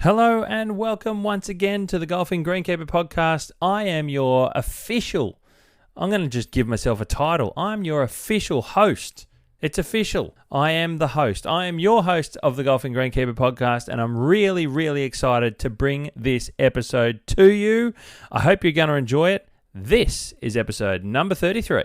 Hello and welcome once again to the Golfing Greenkeeper podcast. I am your official, I'm going to just give myself a title. I'm your official host. It's official. I am the host. I am your host of the Golfing Greenkeeper podcast, and I'm really excited to bring this episode to you. I hope you're going to enjoy it. This is episode number 33.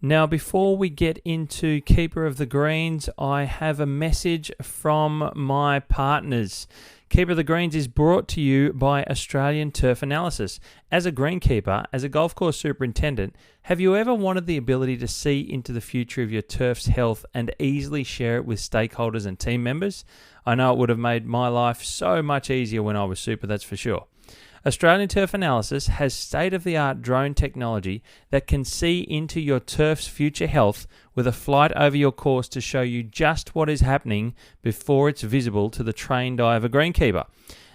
Now, before we get into Keeper of the Greens, I have a message from my partners. Keeper of the Greens is brought to you by Australian Turf Analysis. As a greenkeeper, as a golf course superintendent, have you ever wanted the ability to see into the future of your turf's health and easily share it with stakeholders and team members? I know it would have made my life so much easier when I was super, that's for sure. Australian Turf Analysis has state-of-the-art drone technology that can see into your turf's future health with a flight over your course to show you just what is happening before it's visible to the trained eye of a greenkeeper.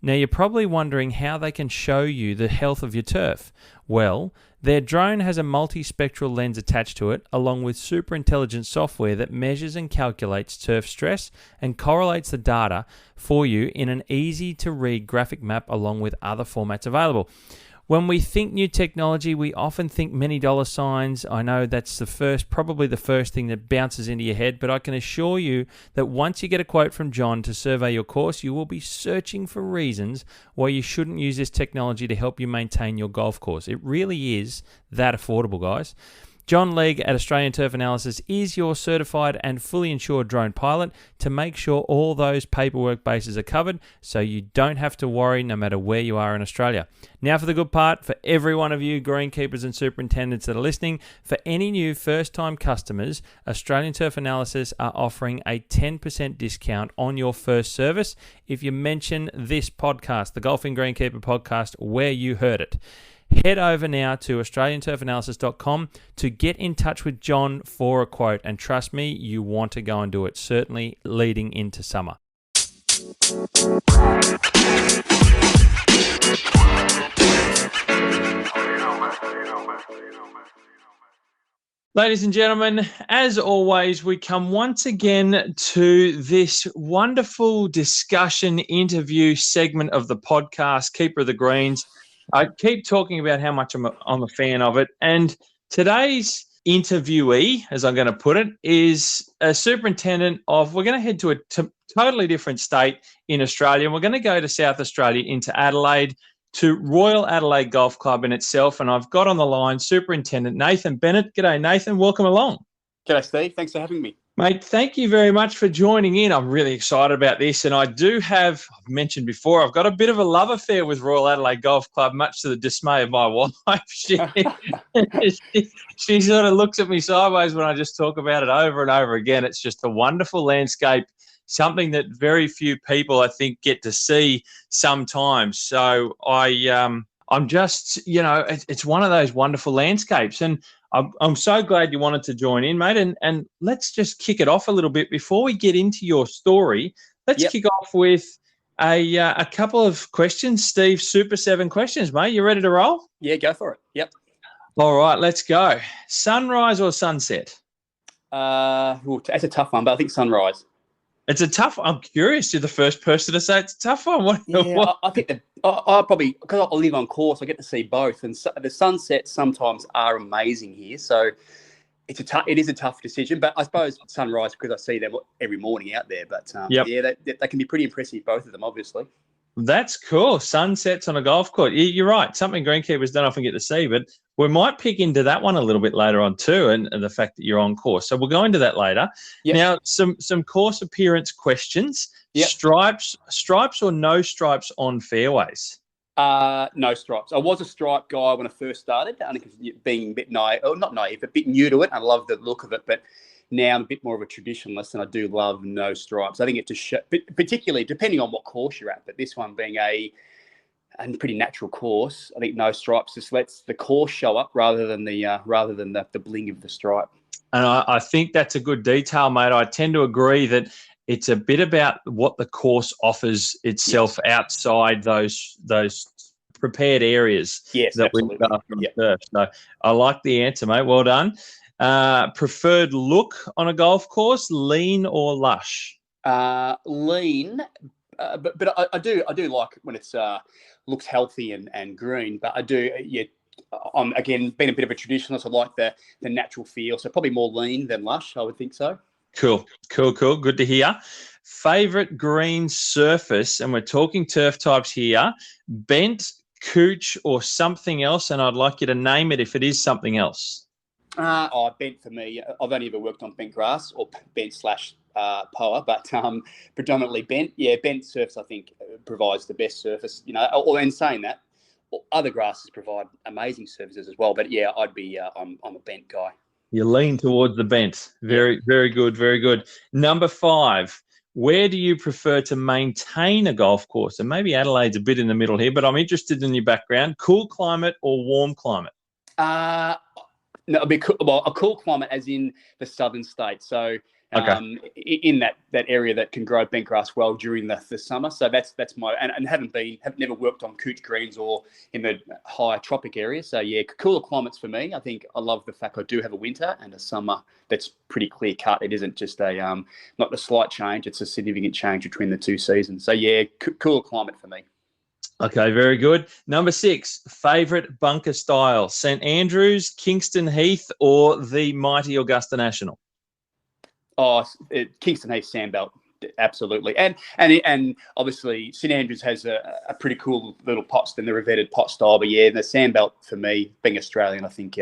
Now, you're probably wondering how they can show you the health of your turf. Well, their drone has a multispectral lens attached to it, along with super intelligent software that measures and calculates turf stress and correlates the data for you in an easy-to-read graphic map along with other formats available. When we think new technology, we often think many dollar signs. I know that's probably the first thing that bounces into your head, but I can assure you that once you get a quote from John to survey your course, you will be searching for reasons why you shouldn't use this technology to help you maintain your golf course. It really is that affordable, guys. John Legg at Australian Turf Analysis is your certified and fully insured drone pilot to make sure all those paperwork bases are covered so you don't have to worry no matter where you are in Australia. Now for the good part, for every one of you greenkeepers and superintendents that are listening, for any new first-time customers, Australian Turf Analysis are offering a 10% discount on your first service if you mention this podcast, the Golfing Greenkeeper podcast, where you heard it. Head over now to australianturfanalysis.com to get in touch with John for a quote. And trust me, you want to go and do it, certainly leading into summer. Ladies and gentlemen, as always, we come once again to this wonderful discussion interview segment of the podcast, Keeper of the Greens. I keep talking about how much I'm a fan of it. And today's interviewee, as I'm going to put it, is a superintendent of, we're going to head to a totally different state in Australia. And we're going to go to South Australia into Adelaide to Royal Adelaide Golf Club in itself. And I've got on the line Superintendent Nathan Bennett. G'day, Nathan. Welcome along. G'day, Steve. Thanks for having me. Mate, thank you very much for joining in. I'm really excited about this. And I do have, I've mentioned before, I've got a bit of a love affair with Royal Adelaide Golf Club, much to the dismay of my wife. She sort of looks at me sideways when I just talk about it over and over again. It's just a wonderful landscape, something that very few people, I think, get to see sometimes. So I'm just, it's one of those wonderful landscapes. And I'm so glad you wanted to join in, mate. And let's just kick it off a little bit. Before we get into your story, let's kick off with a couple of questions. Steve, Super 7 questions, mate. You ready to roll? Yeah, go for it. Yep. All right, let's go. Sunrise or sunset? That's a tough one, but I think sunrise. It's a tough. I'm curious. You're the first person to say it's a tough one. I think that I probably, because I live on course, I get to see both, and the sunsets sometimes are amazing here. So it is a tough decision, but I suppose sunrise because I see them every morning out there. But they can be pretty impressive, both of them, obviously. That's cool. Sunsets on a golf course. You're right. Something greenkeepers don't often get to see, but we might pick into that one a little bit later on too, and the fact that you're on course. So we'll go into that later. Yep. Now, some course appearance questions. Yep. Stripes or no stripes on fairways? No stripes. I was a stripe guy when I first started, only because being a bit naive, or not naive, a bit new to it. I love the look of it, but now I'm a bit more of a traditionalist, and I do love no stripes. I think it just particularly depending on what course you're at, but this one being a pretty natural course, I think no stripes just lets the course show up rather than the bling of the stripe. And I think that's a good detail, mate. I tend to agree that it's a bit about what the course offers itself outside those prepared areas that we've got from the turf. So I like the answer, mate. Well done. Preferred look on a golf course, lean or lush? Lean, but I do like when it's looks healthy and green. But I do, yeah. I'm again being a bit of a traditionalist. I like the natural feel, so probably more lean than lush. I would think so. Cool. Good to hear. Favorite green surface, and we're talking turf types here: bent, couch, or something else. And I'd like you to name it if it is something else. Bent for me. I've only ever worked on bent grass or bent slash poa, but predominantly bent. Yeah, bent surface I think provides the best surface. In saying that, other grasses provide amazing surfaces as well. But yeah, I'd be I'm a bent guy. You lean towards the bent. Very good, very good. Number 5. Where do you prefer to maintain a golf course? And maybe Adelaide's a bit in the middle here, but I'm interested in your background. Cool climate or warm climate? No, a cool climate, as in the southern states. So in that area that can grow bent grass well during the summer. So that's my and have never worked on couch greens or in the higher tropic areas. So yeah, cooler climates for me. I think I love the fact I do have a winter and a summer that's pretty clear cut. It isn't just not a slight change. It's a significant change between the two seasons. So yeah, cooler climate for me. Okay, very good. Number 6, favourite bunker style: St Andrews, Kingston Heath, or the mighty Augusta National? Kingston Heath Sandbelt, absolutely, and obviously St Andrews has a pretty cool little pots than the revetted pot style. But yeah, the Sandbelt for me, being Australian, I think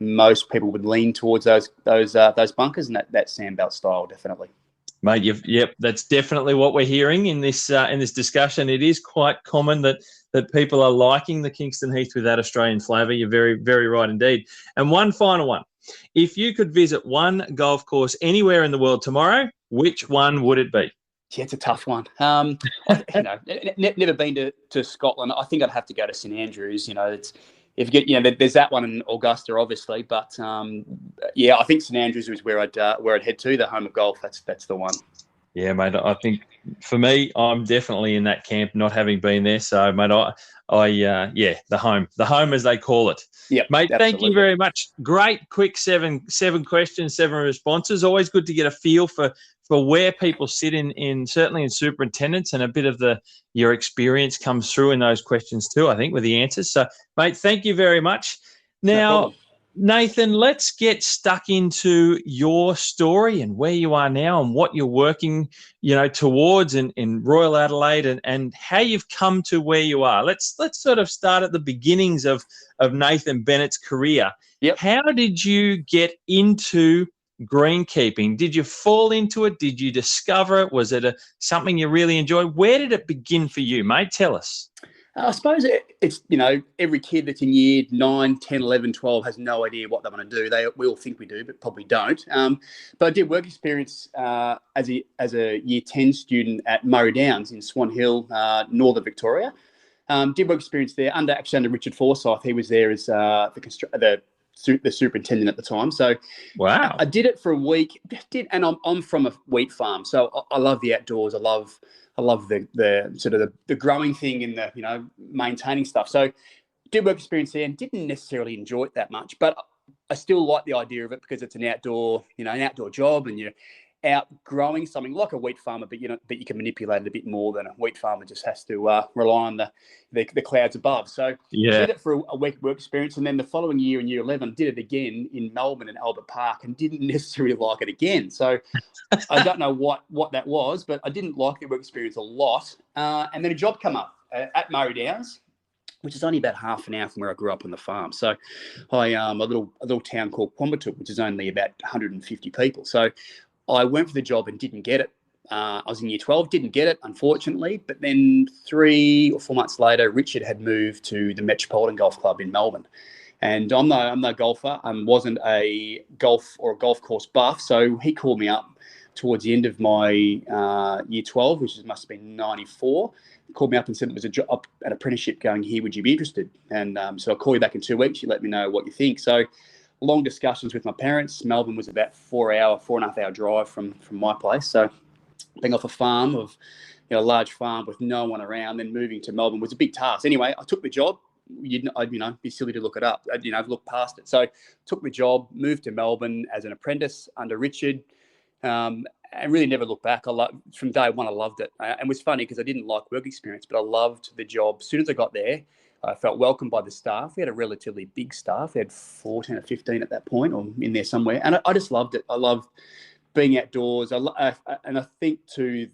most people would lean towards those bunkers and that Sandbelt style definitely. Mate, yep, that's definitely what we're hearing in this discussion. It is quite common that people are liking the Kingston Heath with that Australian flavour. You're very, very right indeed. And one final one. If you could visit one golf course anywhere in the world tomorrow, which one would it be? Yeah, it's a tough one. Never been to Scotland. I think I'd have to go to St Andrews. If you get, there's that one in Augusta, obviously, but I think St Andrews is where I'd head to, the home of golf. That's the one. Yeah, mate. I think for me, I'm definitely in that camp, not having been there. So, mate, the home as they call it. Yeah, mate. Absolutely. Thank you very much. Great, quick seven questions, 7 responses. Always good to get a feel for where people sit in certainly in superintendents, and a bit of your experience comes through in those questions too, I think, with the answers. So, mate, thank you very much. Now, Nathan, let's get stuck into your story and where you are now and what you're working, towards in Royal Adelaide and how you've come to where you are. Let's sort of start at the beginnings of Nathan Bennett's career. Yep. How did you get into greenkeeping? Did you fall into it? Did you discover it? Was it something you really enjoyed? Where did it begin for you, mate? Tell us. I suppose it's, every kid that's in year 9, 10, 11, 12 has no idea what they want to do. We all think we do, but probably don't. But I did work experience as a year 10 student at Murray Downs in Swan Hill, northern Victoria. Did work experience there under Richard Forsyth. He was there as the superintendent at the time. So wow, I did it for a week. And I'm from a wheat farm, so I love the outdoors. I love the sort of the growing thing and the maintaining stuff. So did work experience there and didn't necessarily enjoy it that much, but I still like the idea of it because it's an outdoor job and you're out growing something like a wheat farmer, but you can manipulate it a bit more than a wheat farmer just has to rely on the clouds above. So did it for a week work experience, and then the following year in year 11 did it again in Melbourne and Albert Park and didn't necessarily like it again. So I don't know what that was, but I didn't like the work experience a lot. And then a job came up at Murray Downs, which is only about half an hour from where I grew up on the farm. So I a little town called Quambatook, which is only about 150 people. So I went for the job and didn't get it. I was in year 12, didn't get it, unfortunately. But then 3 or 4 months later, Richard had moved to the Metropolitan Golf Club in Melbourne. And I'm no golfer. I wasn't a golf or a golf course buff. So he called me up towards the end of my year 12, which must have been 94. Called me up and said there was an apprenticeship going here. Would you be interested? And so I'll call you back in 2 weeks. You let me know what you think. So long discussions with my parents. Melbourne was about 4.5 hour drive from my place. So being off a farm of, a large farm with no one around, then moving to Melbourne was a big task. Anyway, I took the job. I'd be silly to look it up. I've looked past it. So took the job, moved to Melbourne as an apprentice under Richard. and really never looked back. From day one, I loved it. And it was funny because I didn't like work experience, but I loved the job. As soon as I got there, I felt welcomed by the staff. We had a relatively big staff. We had 14 or 15 at that point, or in there somewhere. And I just loved it. I loved being outdoors. And I think to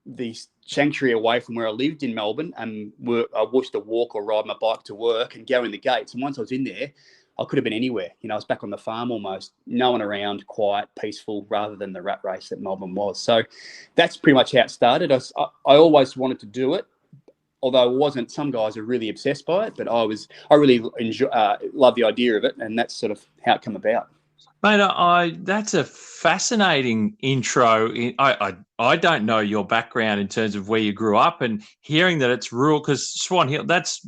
the sanctuary away from where I lived in Melbourne, and I watched to walk or ride my bike to work and go in the gates. And once I was in there, I could have been anywhere. I was back on the farm almost, no one around, quiet, peaceful, rather than the rat race that Melbourne was. So that's pretty much how it started. I always wanted to do it, although it wasn't. Some guys are really obsessed by it, but I really love the idea of it, and that's sort of how it came about. Mate, that's a fascinating intro. I don't know your background in terms of where you grew up, and hearing that it's rural, because Swan Hill, that's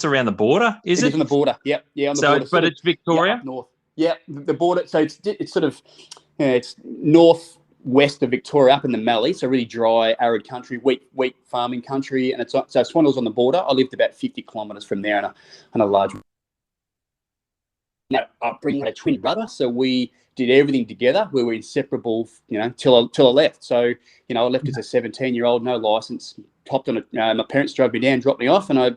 around the border, is it? It's on the border, yeah, on the border. But it's Victoria? Yeah, up north. Yeah, the border. So it's sort of, it's northwest of Victoria, up in the Mallee, so really dry, arid country, wheat farming country, and so Swan Hill's on the border. I lived about 50 kilometres from there, and a large. Upbringing, had a twin brother, so we did everything together. We were inseparable, till I left. So, I left as a 17-year-old, no license. Hopped on my parents drove me down, dropped me off, and I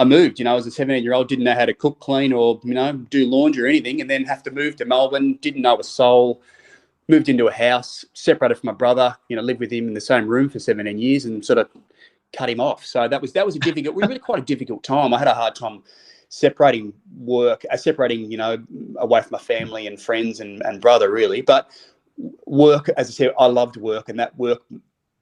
moved. As a 17-year-old, didn't know how to cook, clean, or do laundry or anything, and then have to move to Melbourne. Didn't know a soul. Moved into a house, separated from my brother. Lived with him in the same room for 17 years, and sort of cut him off. So that was a difficult, really quite a difficult time. I had a hard time separating away from my family and friends and brother, really. But work, as I said, I loved work, and that work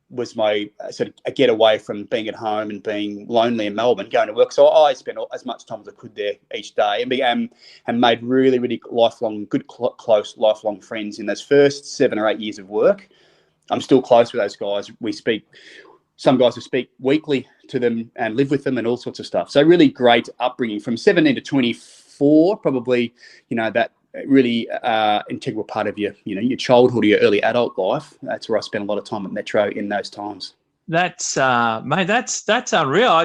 was my sort of a getaway from being at home and being lonely in Melbourne, going to work. So I spent as much time as I could there each day, and made really, really close lifelong friends in those first 7 or 8 years of work. I'm still close with those guys. Some guys will speak weekly to them and live with them and all sorts of stuff. So really great upbringing from 17 to 24, probably, that really integral part of your childhood or your early adult life. That's where I spent a lot of time at Metro in those times. That's mate, that's unreal. I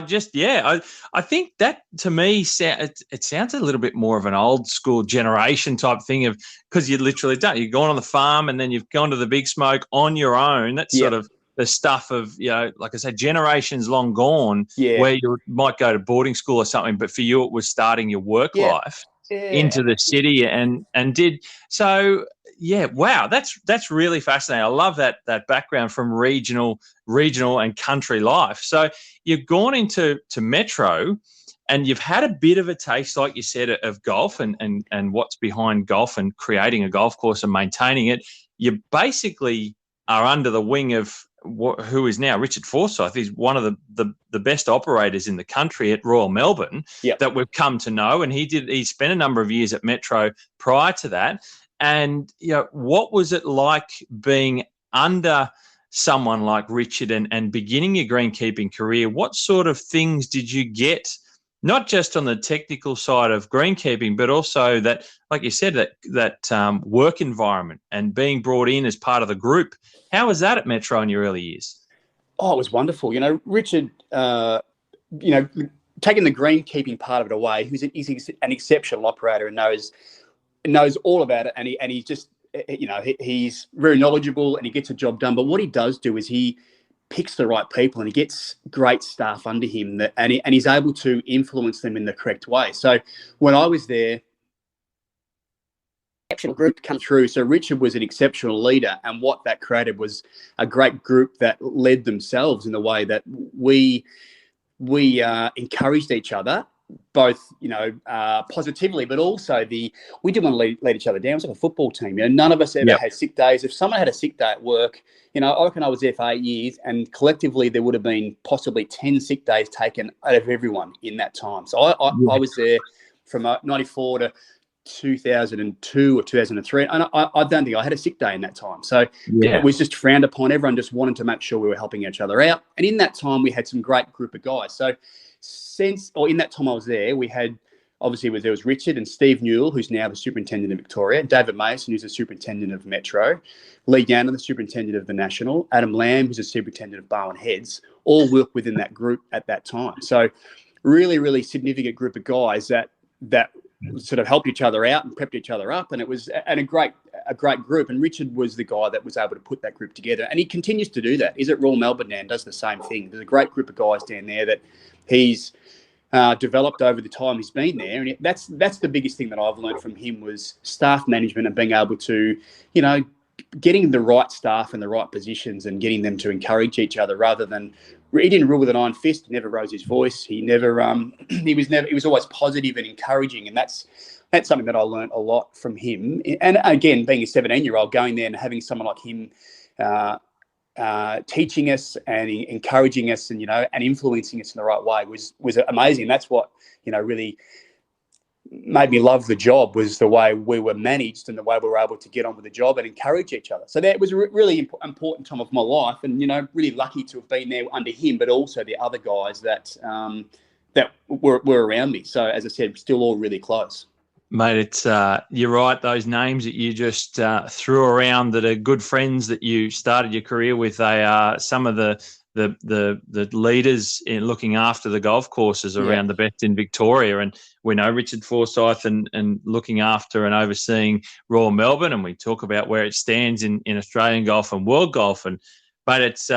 think that, to me, it sounds a little bit more of an old school generation type thing, of because you literally done. You've gone on the farm and then you've gone to the big smoke on your own. That's sort of the stuff of, like I said, generations long gone, where you might go to boarding school or something, but for you it was starting your work life into the city and did so. Yeah, wow, that's really fascinating. I love that background from regional and country life. So you've gone into Metro, and you've had a bit of a taste, like you said, of golf and what's behind golf and creating a golf course and maintaining it. You basically are under the wing of who is now Richard Forsyth. He's one of the best operators in the country at Royal Melbourne that we've come to know. And he spent a number of years at Metro prior to that. And what was it like being under someone like Richard and beginning your greenkeeping career? What sort of things did you get, not just on the technical side of greenkeeping, but also that, like you said, that work environment and being brought in as part of the group? How was that at Metro in your early years? Oh, it was wonderful. Richard, taking the greenkeeping part of it away, he's an exceptional operator and knows all about it. And he's just, he's very knowledgeable and he gets a job done. But what he does do is he picks the right people and he gets great staff under him and he's able to influence them in the correct way. So when I was there, exceptional group come through. So Richard was an exceptional leader, and what that created was a great group that led themselves in the way that we encouraged each other, both positively, but also we didn't want to let each other down. It was like a football team. None of us ever had sick days. If someone had a sick day at work, I reckon I was there for 8 years, and collectively there would have been possibly 10 sick days taken out of everyone in that time. So I was there from 94 to 2002 or 2003, and I don't think I had a sick day in that time. So it was just frowned upon. Everyone just wanted to make sure we were helping each other out. And in that time, we had some great group of guys. So in that time I was there, we had, obviously, there was Richard and Steve Newell, who's now the superintendent of Victoria, David Mason, who's the superintendent of Metro, Lee Gannon, the superintendent of the National, Adam Lamb, who's the superintendent of Barwon Heads, all worked within that group at that time. So really, really significant group of guys that sort of helped each other out and prepped each other up. And it was a great a great group. And Richard was the guy that was able to put that group together. And he continues to do that. He's at Royal Melbourne now and does the same thing. There's a great group of guys down there that he's developed over the time he's been there. And that's the biggest thing that I've learned from him was staff management and being able to, getting the right staff in the right positions and getting them to encourage each other rather than he didn't rule with an iron fist. He never rose his voice. He never he was always positive and encouraging, and that's something that I learned a lot from him. And again, being a 17-year-old, going there and having someone like him teaching us and encouraging us and and influencing us in the right way was amazing. That's what really made me love the job, was the way we were managed and the way we were able to get on with the job and encourage each other. So that was a really important time of my life, and really lucky to have been there under him, but also the other guys that were around me. So as I said, still all really close. Mate, it's you're right. Those names that you just threw around that are good friends that you started your career with, they are some of the leaders in looking after the golf courses around the best in Victoria. And we know Richard Forsyth and looking after and overseeing Royal Melbourne, and we talk about where it stands in Australian golf and world golf. But it's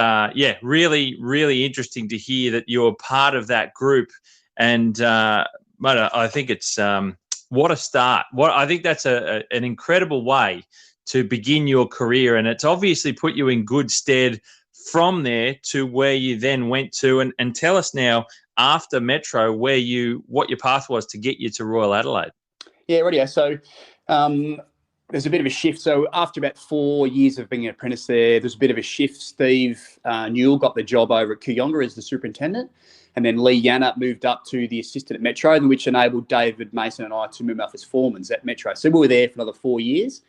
really, really interesting to hear that you're part of that group. And mate, I think it's what a start. I think that's an incredible way to begin your career, and it's obviously put you in good stead from there to where you then went to. And tell us now, after Metro, what your path was to get you to Royal Adelaide. Yeah, rightio. So there's a bit of a shift. So after about 4 years of being an apprentice there's a bit of a shift. Steve Newell got the job over at Kooyonga as the superintendent. And then Lee Yannup moved up to the assistant at Metro, which enabled David Mason and I to move up as foremen at Metro. So we were there for another 4 years,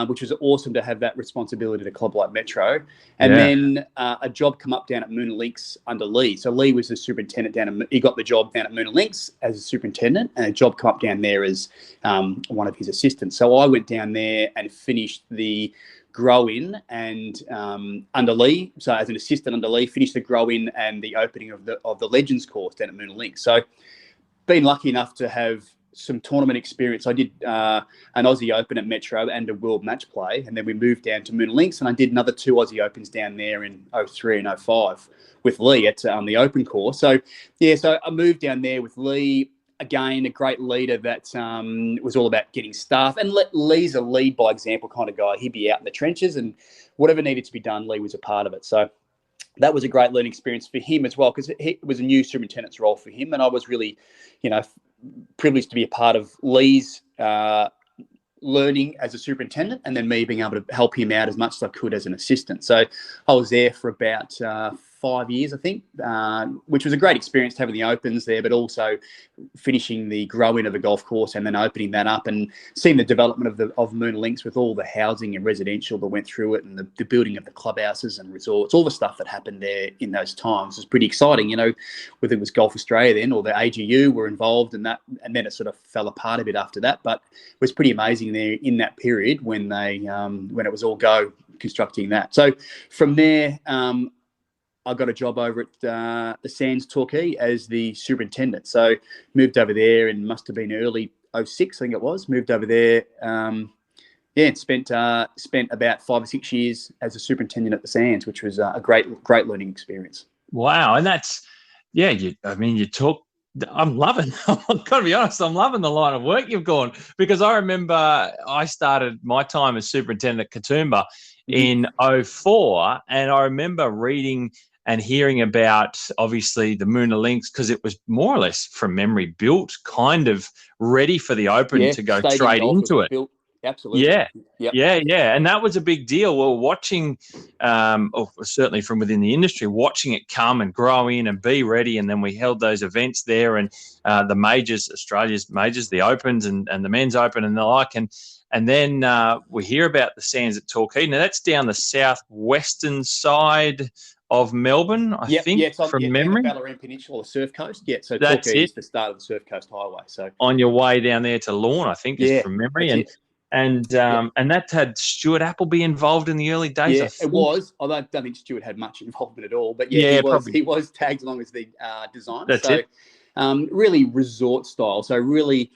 which was awesome to have that responsibility at a club like Metro. And then a job come up down at Moona Links under Lee. So Lee was the superintendent he got the job down at Moona Links as a superintendent, and a job come up down there as one of his assistants. So I went down there and finished the grow-in and under Lee. So as an assistant under Lee, finished the grow-in and the opening of the Legends course down at Moona Links. So been lucky enough to have some tournament experience. I did an Aussie Open at Metro and a World Match Play, and then we moved down to Moona Links, and I did another 2 Aussie Opens down there in 03 and 05 with Lee at the Open course. So so I moved down there with Lee. Again, a great leader that was all about getting staff. And Lee's a lead by example kind of guy. He'd be out in the trenches, and whatever needed to be done, Lee was a part of it. So that was a great learning experience for him as well, because it was a new superintendent's role for him. And I was really, privileged to be a part of Lee's learning as a superintendent, and then me being able to help him out as much as I could as an assistant. So I was there for about 5 years, I think, which was a great experience having the Opens there, but also finishing the grow-in of the golf course and then opening that up and seeing the development of Moona Links with all the housing and residential that went through it, and the building of the clubhouses and resorts, all the stuff that happened there in those times was pretty exciting. Whether it was Golf Australia then or the AGU were involved in that, and then it sort of fell apart a bit after that. But it was pretty amazing there in that period when it was all go constructing that. So from there, I got a job over at the Sands Torquay as the superintendent. So moved over there and must have been early 06, I think it was. Moved over there, and spent about 5 or 6 years as a superintendent at the Sands, which was a great learning experience. Wow, and that's you talk. I'm loving. I've got to be honest. I'm loving the line of work you've gone, because I remember I started my time as superintendent at Katoomba in 04, and I remember reading and hearing about, obviously, the Moona Links, because it was more or less from memory built, kind of ready for the Open to go straight into it. Built. Absolutely. Yeah. And that was a big deal. Well, watching, or certainly from within the industry, watching it come and grow in and be ready. And then we held those events there, and the majors, Australia's majors, the Opens and the Men's Open and the like. And then we hear about the Sands at Torquay. Now, that's down the southwestern side of Melbourne, I think, it's on, from memory. The Bellarine Peninsula, the Surf Coast. Yeah, so Torquay is the start of the Surf Coast Highway. So on your way down there to Lorne, I think, just from memory. And that had Stuart Appleby involved in the early days. Yeah, it was. Although I don't think Stuart had much involvement at all. But he was tagged along as the designer. That's it. Really resort style. So really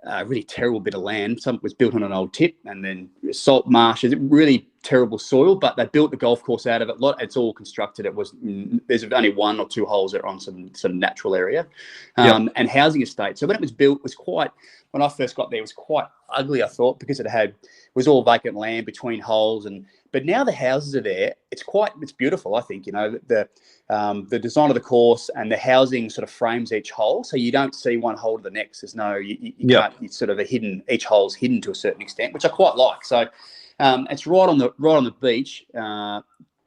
a really terrible bit of land. Some was built on an old tip, and then salt marshes, really terrible soil. But they built the golf course out of it. It's all constructed. There's only 1 or 2 holes that are on some sort of natural area, and housing estate. So when it was built, when I first got there, it was quite ugly, I thought, because it was all vacant land between holes. But now the houses are there. It's beautiful, I think. The design of the course and the housing sort of frames each hole, so you don't see one hole to the next. There's no, you can't. It's sort of each hole's hidden to a certain extent, which I quite like. So it's right on the beach.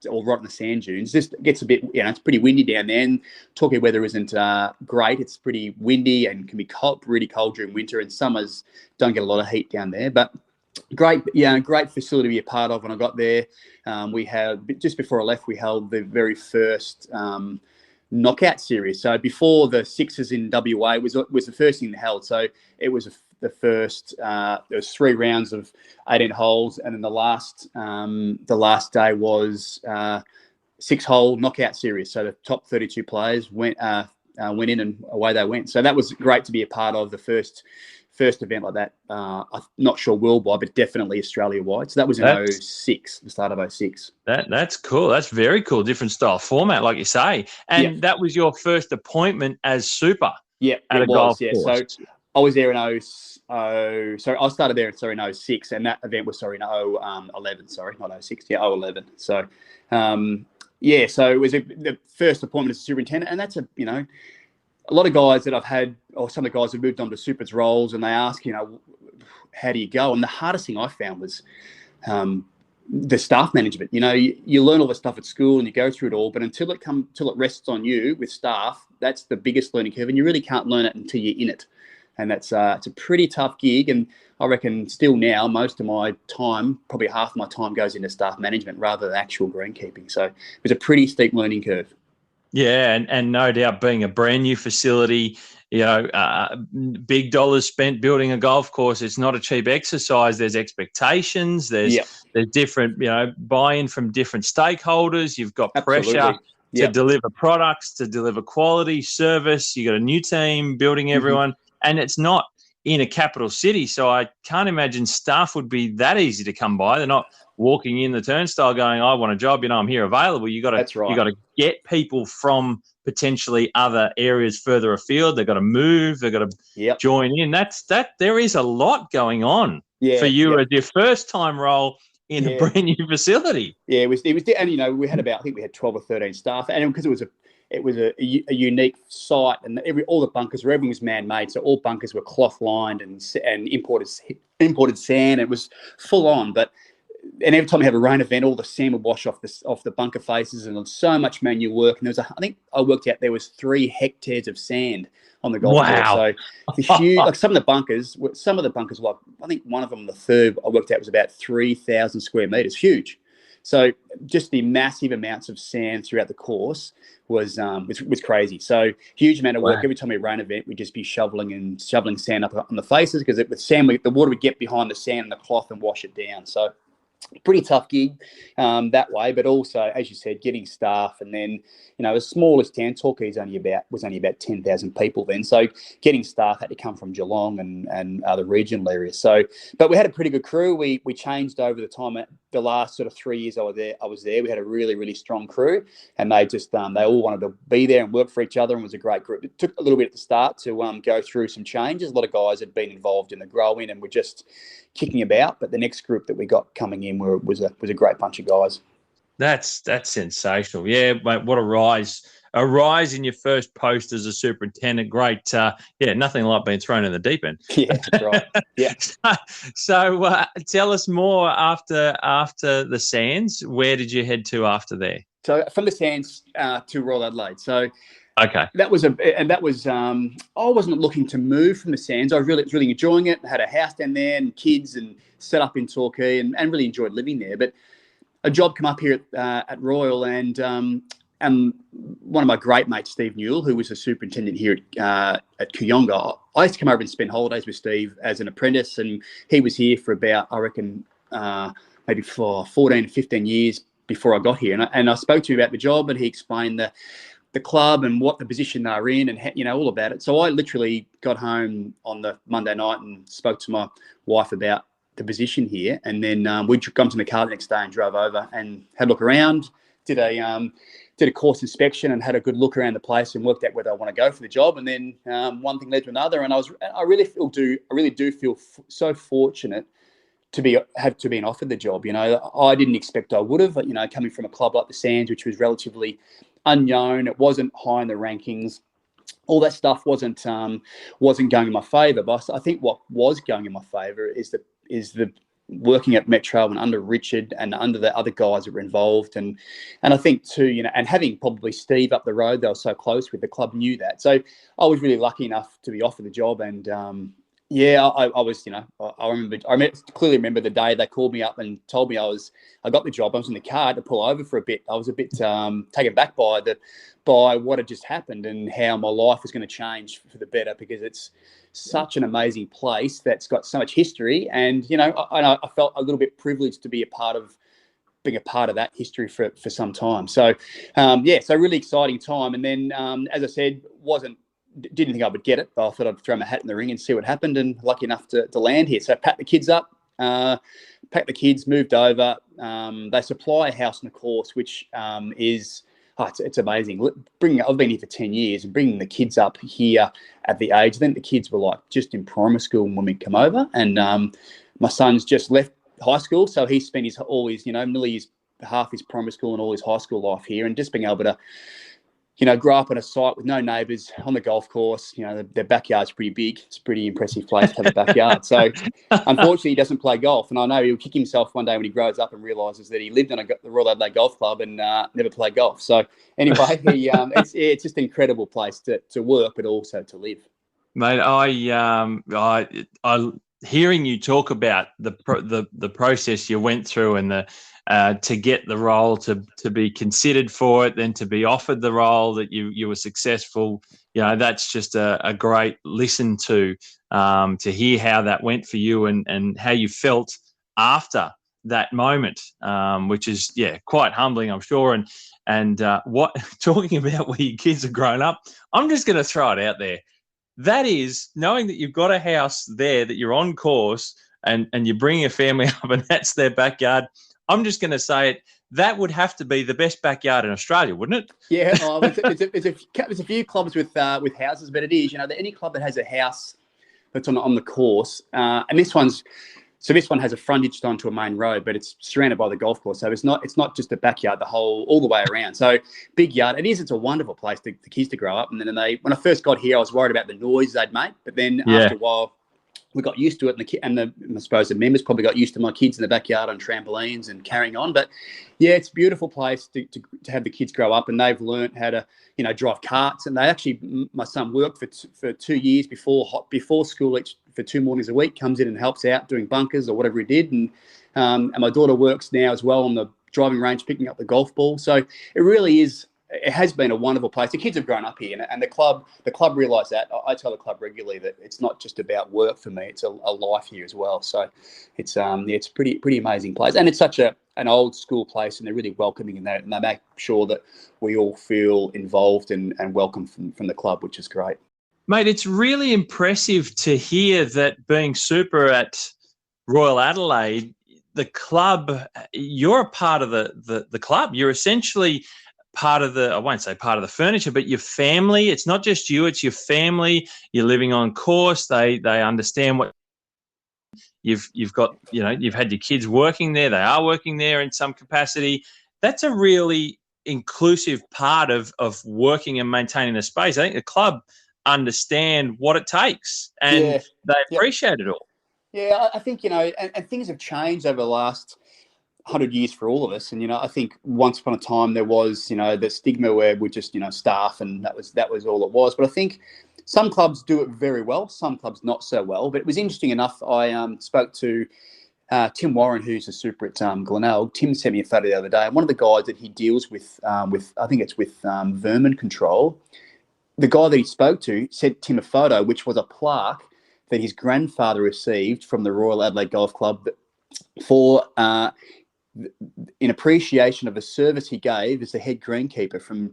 Or right in the sand dunes. Just gets a bit, it's pretty windy down there, and Torquay weather isn't great. It's pretty windy and can be really cold during winter, and summers don't get a lot of heat down there. But great facility to be a part of. When I got there, we had, just before I left, we held the very first knockout series. So before the Sixers in WA was the first thing held. So it was the first. There was 3 rounds of 18 holes, and then the last day was 6-hole knockout series. So the top 32 players went in, and away they went. So that was great to be a part of, the first event like that. I'm not sure worldwide, but definitely Australia-wide. So that was in 06, the start of 06. That's cool. That's very cool. Different style format, like you say. And that was your first appointment as super. Yeah, at a golf course. So I was there in so I started there in 06, and that event was in 11. Sorry, not 06. Yeah, 11. So so it was the first appointment as a superintendent, and that's a lot of guys that I've had, or some of the guys have moved on to supers roles, and they ask, how do you go? And the hardest thing I found was the staff management. You learn all the stuff at school and you go through it all, but until it rests on you with staff, that's the biggest learning curve, and you really can't learn it until you're in it. And that's it's a pretty tough gig, and I reckon still now most of my time, probably half of my time, goes into staff management rather than actual greenkeeping. So it was a pretty steep learning curve. Yeah, and no doubt, being a brand new facility, big dollars spent building a golf course. It's not a cheap exercise. There's expectations. There's different, buy-in from different stakeholders. You've got pressure to deliver products, to deliver quality service. You got a new team building everyone, and it's not in a capital city. So I can't imagine staff would be that easy to come by. They're not walking in the turnstile going, I want a job, I'm here available. You got to get people from potentially other areas further afield. They've got to move. They've got to join in. There is a lot going on for you as your first time role in a brand new facility. Yeah, it was, and we had I think we had 12 or 13 staff, and because it was a unique site, and all the bunkers, everything was man-made, so all bunkers were cloth lined and imported sand. It was full on, and every time we have a rain event, all the sand would wash off the bunker faces, and so much manual work. And I think I worked out there was 3 hectares of sand on the golf course. So it's huge. Like some of the bunkers, like I think one of them, the third, I worked out was about 3,000 square meters. Huge. So just the massive amounts of sand throughout the course was crazy. So huge amount of work. Every time we ran an event, we'd just be shoveling sand up on the faces, because with sand, the water would get behind the sand and the cloth and wash it down. So pretty tough gig that way, but also, as you said, getting staff, and then the smallest town, Torquay, was only about 10,000 people then. So getting staff had to come from Geelong and other regional areas. So, but we had a pretty good crew. We changed over the time. The last sort of 3 years I was there. We had a really, really strong crew, and they just they all wanted to be there and work for each other, and was a great group. It took a little bit at the start to go through some changes. A lot of guys had been involved in the growing and were just kicking about, but the next group that we got coming in was a great bunch of guys. That's sensational. Yeah, mate, what a rise in your first post as a superintendent. Great. Nothing like being thrown in the deep end. Yeah, that's right. Yeah. So tell us more after the Sands. Where did you head to after there? So from the Sands to Royal Adelaide. So okay, I wasn't looking to move from the Sands. I was really enjoying it. I had a house down there and kids, and set up in Torquay, and really enjoyed living there. But a job come up here at Royal, and one of my great mates, Steve Newell, who was a superintendent here at Kooyonga. I used to come over and spend holidays with Steve as an apprentice, and he was here for about, I reckon, maybe for 14 to 15 years before I got here. And I spoke to him about the job, and he explained the club and what the position they're in and, all about it. So I literally got home on the Monday night and spoke to my wife about the position here. And then we'd come to the car the next day and drove over and had a look around, did a course inspection and had a good look around the place and worked out whether I want to go for the job. And then one thing led to another. And I really do feel so fortunate to have been offered the job. I didn't expect I would have, but, coming from a club like the Sands, which was relatively unknown, it wasn't high in the rankings. All that stuff wasn't going in my favour. But I think what was going in my favour is the working at Metro and under Richard and under the other guys that were involved, and I think too, and having probably Steve up the road, they were so close with, the club knew that. So I was really lucky enough to be offered the job, and I was, I clearly remember the day they called me up and told me I got the job. I was in the car to pull over for a bit. I was a bit taken back by what had just happened and how my life was going to change for the better, because it's such an amazing place that's got so much history. And, I felt a little bit privileged to be being a part of that history for some time. So, so really exciting time. And then, as I said, didn't think I would get it, but I thought I'd throw my hat in the ring and see what happened, and lucky enough to land here. So packed the kids up, moved over. They supply a house and a course, which is... it's amazing. I've been here for 10 years, and bringing the kids up here at the age, I think the kids were like just in primary school when we come over, and my son's just left high school, so he spent nearly half his primary school and all his high school life here, and just being able to, grow up on a site with no neighbours on the golf course. Their backyard's pretty big. It's a pretty impressive place to have a backyard. So, unfortunately, he doesn't play golf. And I know he'll kick himself one day when he grows up and realises that he lived on the Royal Adelaide Golf Club and never played golf. So, anyway, it's just an incredible place to work, but also to live. Mate, I hearing you talk about the process you went through and to get the role, to be considered for it, then to be offered the role, that you were successful. That's just a great listen to hear how that went for you and how you felt after that moment, which is quite humbling, I'm sure. And what talking about where your kids have grown up, I'm just going to throw it out there. That is, knowing that you've got a house there, that you're on course, and you're bringing a family up, and that's their backyard. I'm just going to say it. That would have to be the best backyard in Australia, wouldn't it? Yeah, there's a few clubs with houses, but it is, any club that has a house that's on the course, and this one has a frontage onto a main road, but it's surrounded by the golf course, so it's not just a backyard, all the way around. So big yard. It's a wonderful place for the kids to grow up. And then when I first got here, I was worried about the noise they'd make, but then after a while, we got used to it, and I suppose the members probably got used to my kids in the backyard on trampolines and carrying on. But it's a beautiful place to have the kids grow up, and they've learnt how to drive karts. And they actually, my son worked for 2 years before school for 2 mornings a week, comes in and helps out doing bunkers or whatever he did. And my daughter works now as well on the driving range, picking up the golf ball. So it really is. It has been a wonderful place. The kids have grown up here, and the club realise that. I tell the club regularly that it's not just about work for me; it's a life here as well. So it's it's a pretty amazing place, and it's such an old school place, and they're really welcoming in that, and they make sure that we all feel involved and welcome from the club, which is great. Mate, it's really impressive to hear that being super at Royal Adelaide, the club, you're a part of the club. You're essentially part of I won't say part of the furniture, but your family. It's not just you, it's your family. You're living on course. They understand what you've got, you've had your kids working there. They are working there in some capacity. That's a really inclusive part of working and maintaining the space. I think the club understand what it takes, and they appreciate it all. Yeah, I think, and things have changed over the last 100 years for all of us. And, I think once upon a time there was, the stigma where we just, staff, and that was all it was. But I think some clubs do it very well, some clubs not so well. But it was interesting enough. I spoke to Tim Warren, who's a super at Glenelg. Tim sent me a photo the other day, and one of the guys that he deals with I think it's with vermin control. The guy that he spoke to sent Tim a photo, which was a plaque that his grandfather received from the Royal Adelaide Golf Club for in appreciation of the service he gave as the head greenkeeper from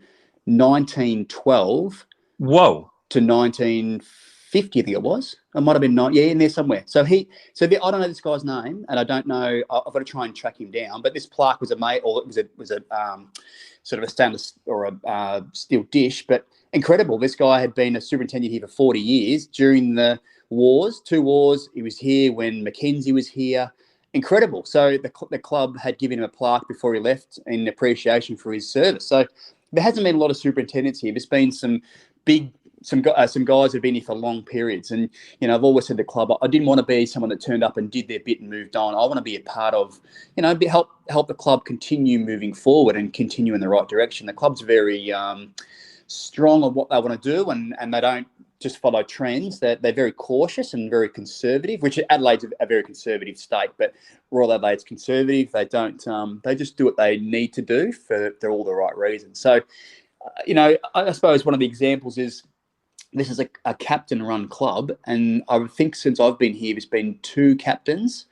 1912 Whoa. to 1950, I think it was. It might have been in there somewhere. So I don't know this guy's name, and I don't know. I've got to try and track him down. But this plaque was was a sort of a stainless or a steel dish, but incredible. This guy had been a superintendent here for 40 years during the wars, 2 wars. He was here when Mackenzie was here. Incredible. So the club had given him a plaque before he left in appreciation for his service. So there hasn't been a lot of superintendents here. There's been some guys who've been here for long periods. And, I've always said to the club, I didn't want to be someone that turned up and did their bit and moved on. I want to be a part of, help the club continue moving forward and continue in the right direction. The club's very strong on what they want to do, and they don't just follow trends. They're very cautious and very conservative, which Adelaide's a very conservative state, but Royal Adelaide's conservative. They don't, they just do what they need to do for all the right reasons. So, I suppose one of the examples is this is a captain-run club, and I would think since I've been here, there's been 2 captains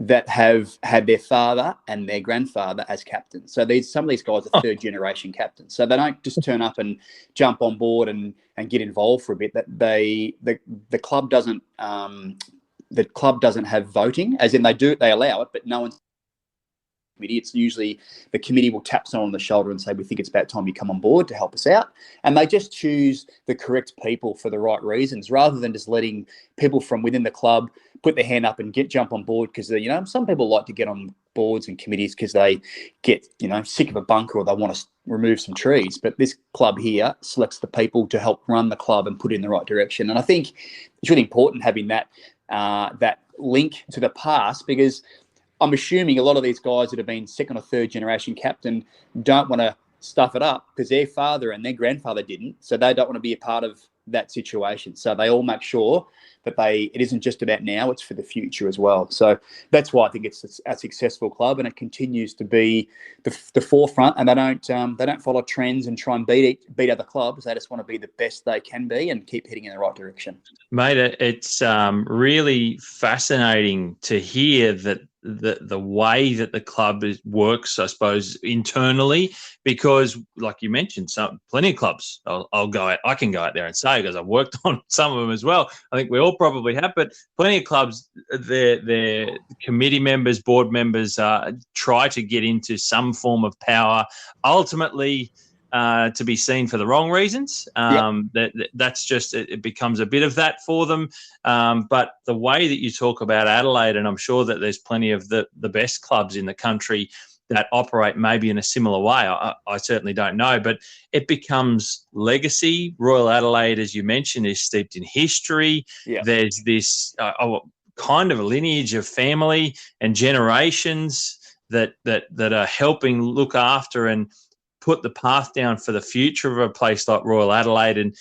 that have had their father and their grandfather as captains. So some of these guys are third-generation captains. So they don't just turn up and jump on board and get involved for a bit. That the club doesn't have voting, as in they allow it, but no one's committee. It's usually the committee will tap someone on the shoulder and say, we think it's about time you come on board to help us out. And they just choose the correct people for the right reasons, rather than just letting people from within the club put their hand up and jump on board. Because, some people like to get on boards and committees because they get, sick of a bunker or they want to remove some trees. But this club here selects the people to help run the club and put it in the right direction. And I think it's really important having that link to the past, because I'm assuming a lot of these guys that have been 2nd or 3rd generation captain don't want to stuff it up because their father and their grandfather didn't. So they don't want to be a part of that situation. So they all make sure that it isn't just about now, it's for the future as well. So that's why I think it's a successful club, and it continues to be the forefront, and they don't follow trends and try and beat other clubs. They just want to be the best they can be and keep heading in the right direction. Mate, it's really fascinating to hear that the way that the club works, I suppose, internally, because like you mentioned, plenty of clubs I can go out there and say, because I've worked on some of them as well. I think we all probably have, but plenty of clubs, their committee members, board members try to get into some form of power, ultimately to be seen for the wrong reasons. That's just, it becomes a bit of that for them. But the way that you talk about Adelaide, and I'm sure that there's plenty of the best clubs in the country that operate maybe in a similar way. I certainly don't know, but it becomes legacy. Royal Adelaide, as you mentioned, is steeped in history. Yeah. There's this kind of a lineage of family and generations that are helping look after and put the path down for the future of a place like Royal Adelaide. And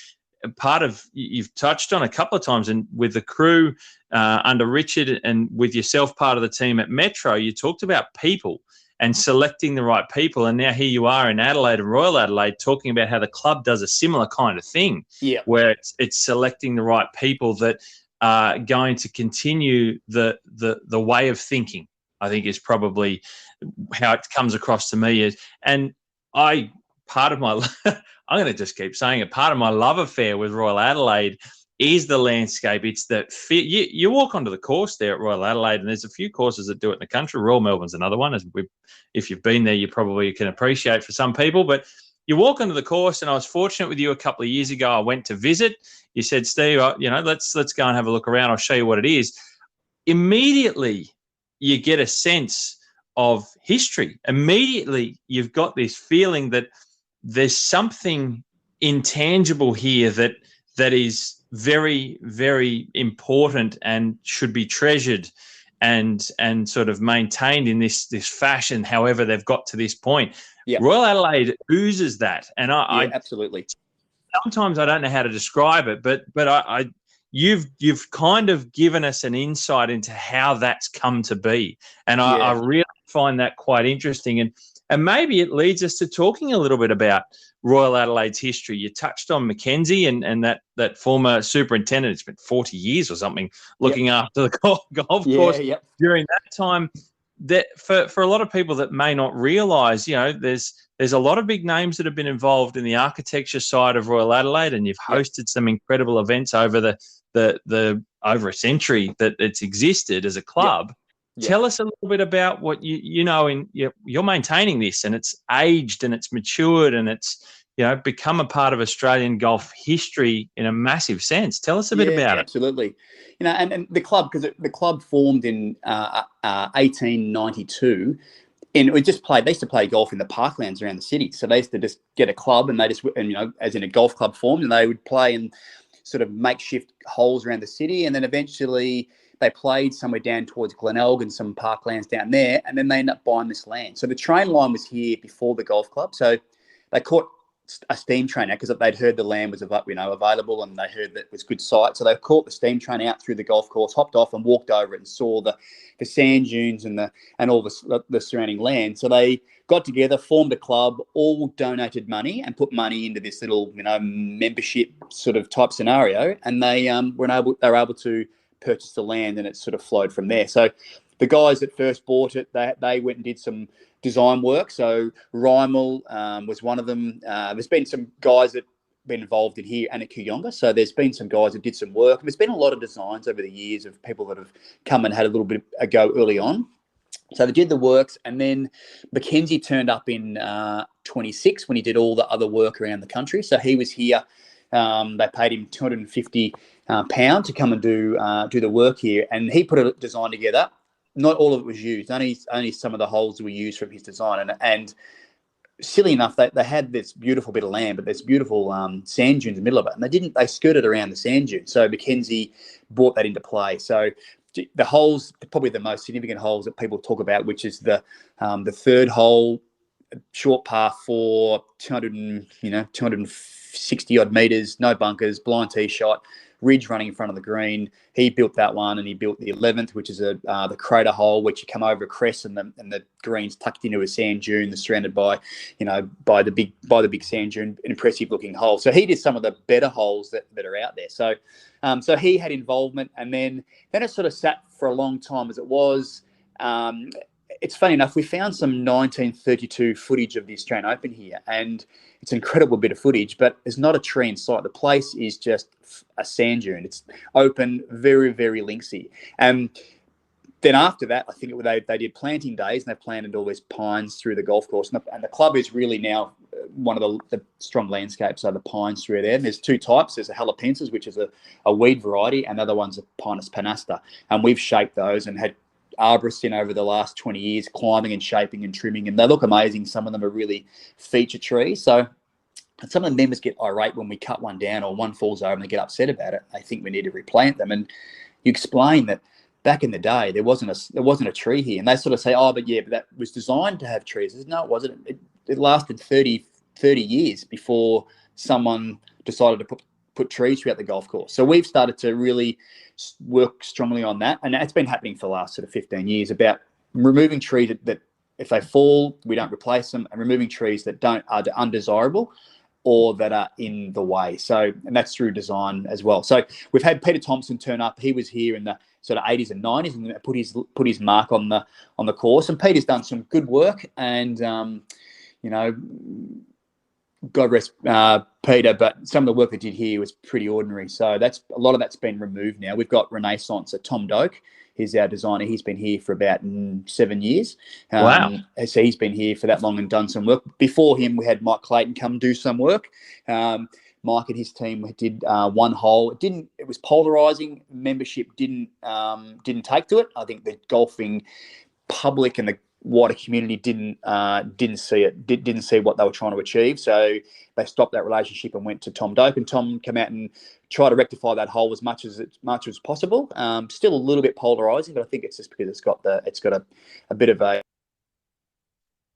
part of, you've touched on a couple of times, and with the crew under Richard and with yourself, part of the team at Metro, you talked about people and selecting the right people. And now here you are in Adelaide and Royal Adelaide talking about how the club does a similar kind of thing, where it's selecting the right people that are going to continue the way of thinking, I think is probably how it comes across to me. And part of my, I'm going to just keep saying it, part of my love affair with Royal Adelaide is the landscape. It's that you walk onto the course there at Royal Adelaide, and there's a few courses that do it in the country. Royal Melbourne's another one. If you've been there, you probably can appreciate for some people. But you walk onto the course, and I was fortunate with you a couple of years ago. I went to visit. You said, Steve, let's go and have a look around. I'll show you what it is. Immediately, you get a sense of history. Immediately, you've got this feeling that there's something intangible here that is very, very important and should be treasured and sort of maintained in this fashion, however they've got to this point. Yep. Royal Adelaide oozes that. And I absolutely. Sometimes I don't know how to describe it, but you've kind of given us an insight into how that's come to be. And I really find that quite interesting. And maybe it leads us to talking a little bit about Royal Adelaide's history. You touched on Mackenzie and that former superintendent. It's been 40 years or something looking after the golf course. During that time, that for a lot of people that may not realise, there's a lot of big names that have been involved in the architecture side of Royal Adelaide, and you've hosted some incredible events over the over a century that it's existed as a club. Yep. Tell us a little bit about what you're maintaining this, and it's aged and it's matured and it's become a part of Australian golf history in a massive sense. Tell us a bit about it. Absolutely. And the club, because the club formed in 1892, and we just played. They used to play golf in the parklands around the city. So they used to just get a club, and they just, as in a golf club formed, and they would play in sort of makeshift holes around the city, and then eventually they played somewhere down towards Glenelg and some parklands down there, and then they ended up buying this land. So the train line was here before the golf club. So they caught a steam train out because they'd heard the land was available, and they heard that it was good site. So they caught the steam train out through the golf course, hopped off and walked over it and saw the sand dunes and all the surrounding land. So they got together, formed a club, all donated money and put money into this little membership sort of type scenario, and they were able to purchase the land, and it sort of flowed from there. So the guys that first bought it, they went and did some design work. So Rymel was one of them. There's been some guys that have been involved in here and at Kooyonga. So there's been some guys that did some work. And there's been a lot of designs over the years of people that have come and had a little bit a go early on. So they did the works, and then Mackenzie turned up in 26 when he did all the other work around the country. So he was here. They paid him £250 to come and do the work here, and he put a design together. Not all of it was used. Only some of the holes were used from his design. And silly enough, they had this beautiful bit of land, but there's beautiful sand dunes in the middle of it, and they skirted around the sand dunes. So Mackenzie brought that into play. So the holes, probably the most significant holes that people talk about, which is the third hole, short par 4, 260 odd meters, no bunkers, blind tee shot, ridge running in front of the green. He built that one, and he built the 11th, which is the crater hole, which you come over a crest, and the green's tucked into a sand dune that's surrounded by the big sand dune, an impressive looking hole. So he did some of the better holes that are out there. So so he had involvement, and then it sort of sat for a long time as it was. It's funny enough, we found some 1932 footage of the Australian Open here, and it's an incredible bit of footage, but there's not a tree in sight. The place is just a sand dune. It's open, very, very linksy. And then after that, I think they did planting days, and they planted all these pines through the golf course. And the club is really now one of the strong landscapes are the pines through there. And there's two types. There's a halopensis, which is a weed variety, and the other one's a Pinus panaster. And we've shaped those and had arborists in over the last 20 years, climbing and shaping and trimming, and they look amazing. Some of them are really feature trees. So some of the members get irate when we cut one down, or one falls over and they get upset about it. They think we need to replant them. And you explain that back in the day, there wasn't a tree here. And they sort of say, but that was designed to have trees. Says, no, it wasn't. It lasted 30 years before someone decided to put trees throughout the golf course. So we've started to really work strongly on that. And it's been happening for the last sort of 15 years, about removing trees that if they fall, we don't replace them, and removing trees that are undesirable or that are in the way. So, and that's through design as well. So we've had Peter Thomson turn up. He was here in the sort of 80s and 90s and put his mark on the course. And Peter's done some good work, and God rest Peter, but some of the work they did here was pretty ordinary. So a lot of that's been removed now. We've got Renaissance at Tom Doak. He's our designer. He's been here for about 7 years. Wow. So he's been here for that long and done some work. Before him, we had Mike Clayton come do some work. Mike and his team did one hole. It was polarizing. Membership didn't take to it. I think the golfing public and the wider community didn't see it, didn't see what they were trying to achieve. So they stopped that relationship and went to Tom Doak, and Tom came out and tried to rectify that hole as much as possible. Still a little bit polarizing, but I think it's just because it's got a bit of a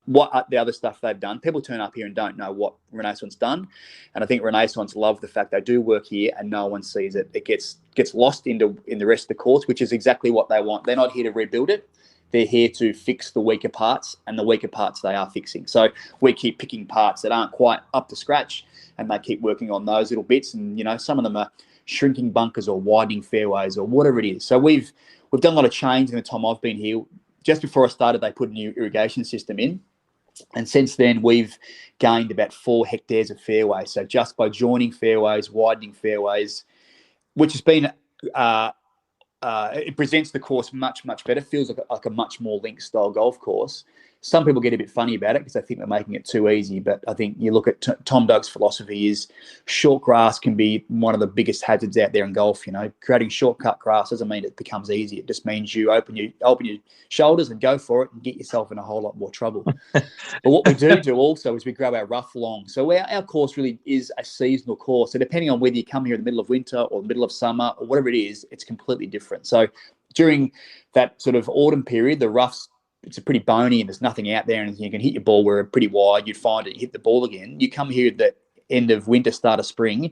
what the other stuff they've done. People turn up here and don't know what Renaissance done, and I think Renaissance love the fact they do work here and no one sees it. It gets lost in the rest of the course, which is exactly what they want. They're not here to rebuild it. They're here to fix the weaker parts, and the weaker parts they are fixing. So we keep picking parts that aren't quite up to scratch, and they keep working on those little bits. And some of them are shrinking bunkers or widening fairways or whatever it is. So we've done a lot of change in the time I've been here just before I started, they put a new irrigation system in. And since then, we've gained about 4 hectares of fairway. So just by joining fairways, widening fairways, which has been, it presents the course much, much better. Feels like a much more link style golf course. Some people get a bit funny about it because they think they're making it too easy. But I think you look at Tom Doak's philosophy is short grass can be one of the biggest hazards out there in golf. You know, creating shortcut grass doesn't mean it becomes easy. It just means you open your shoulders and go for it and get yourself in a whole lot more trouble. But what we do also is we grow our rough long. So our course really is a seasonal course. So depending on whether you come here in the middle of winter or the middle of summer or whatever it is, it's completely different. So during that sort of autumn period, the roughs, it's a pretty bony and there's nothing out there and you can hit your ball where it's pretty wide. You'd find it, you hit the ball again. You come here at the end of winter, start of spring,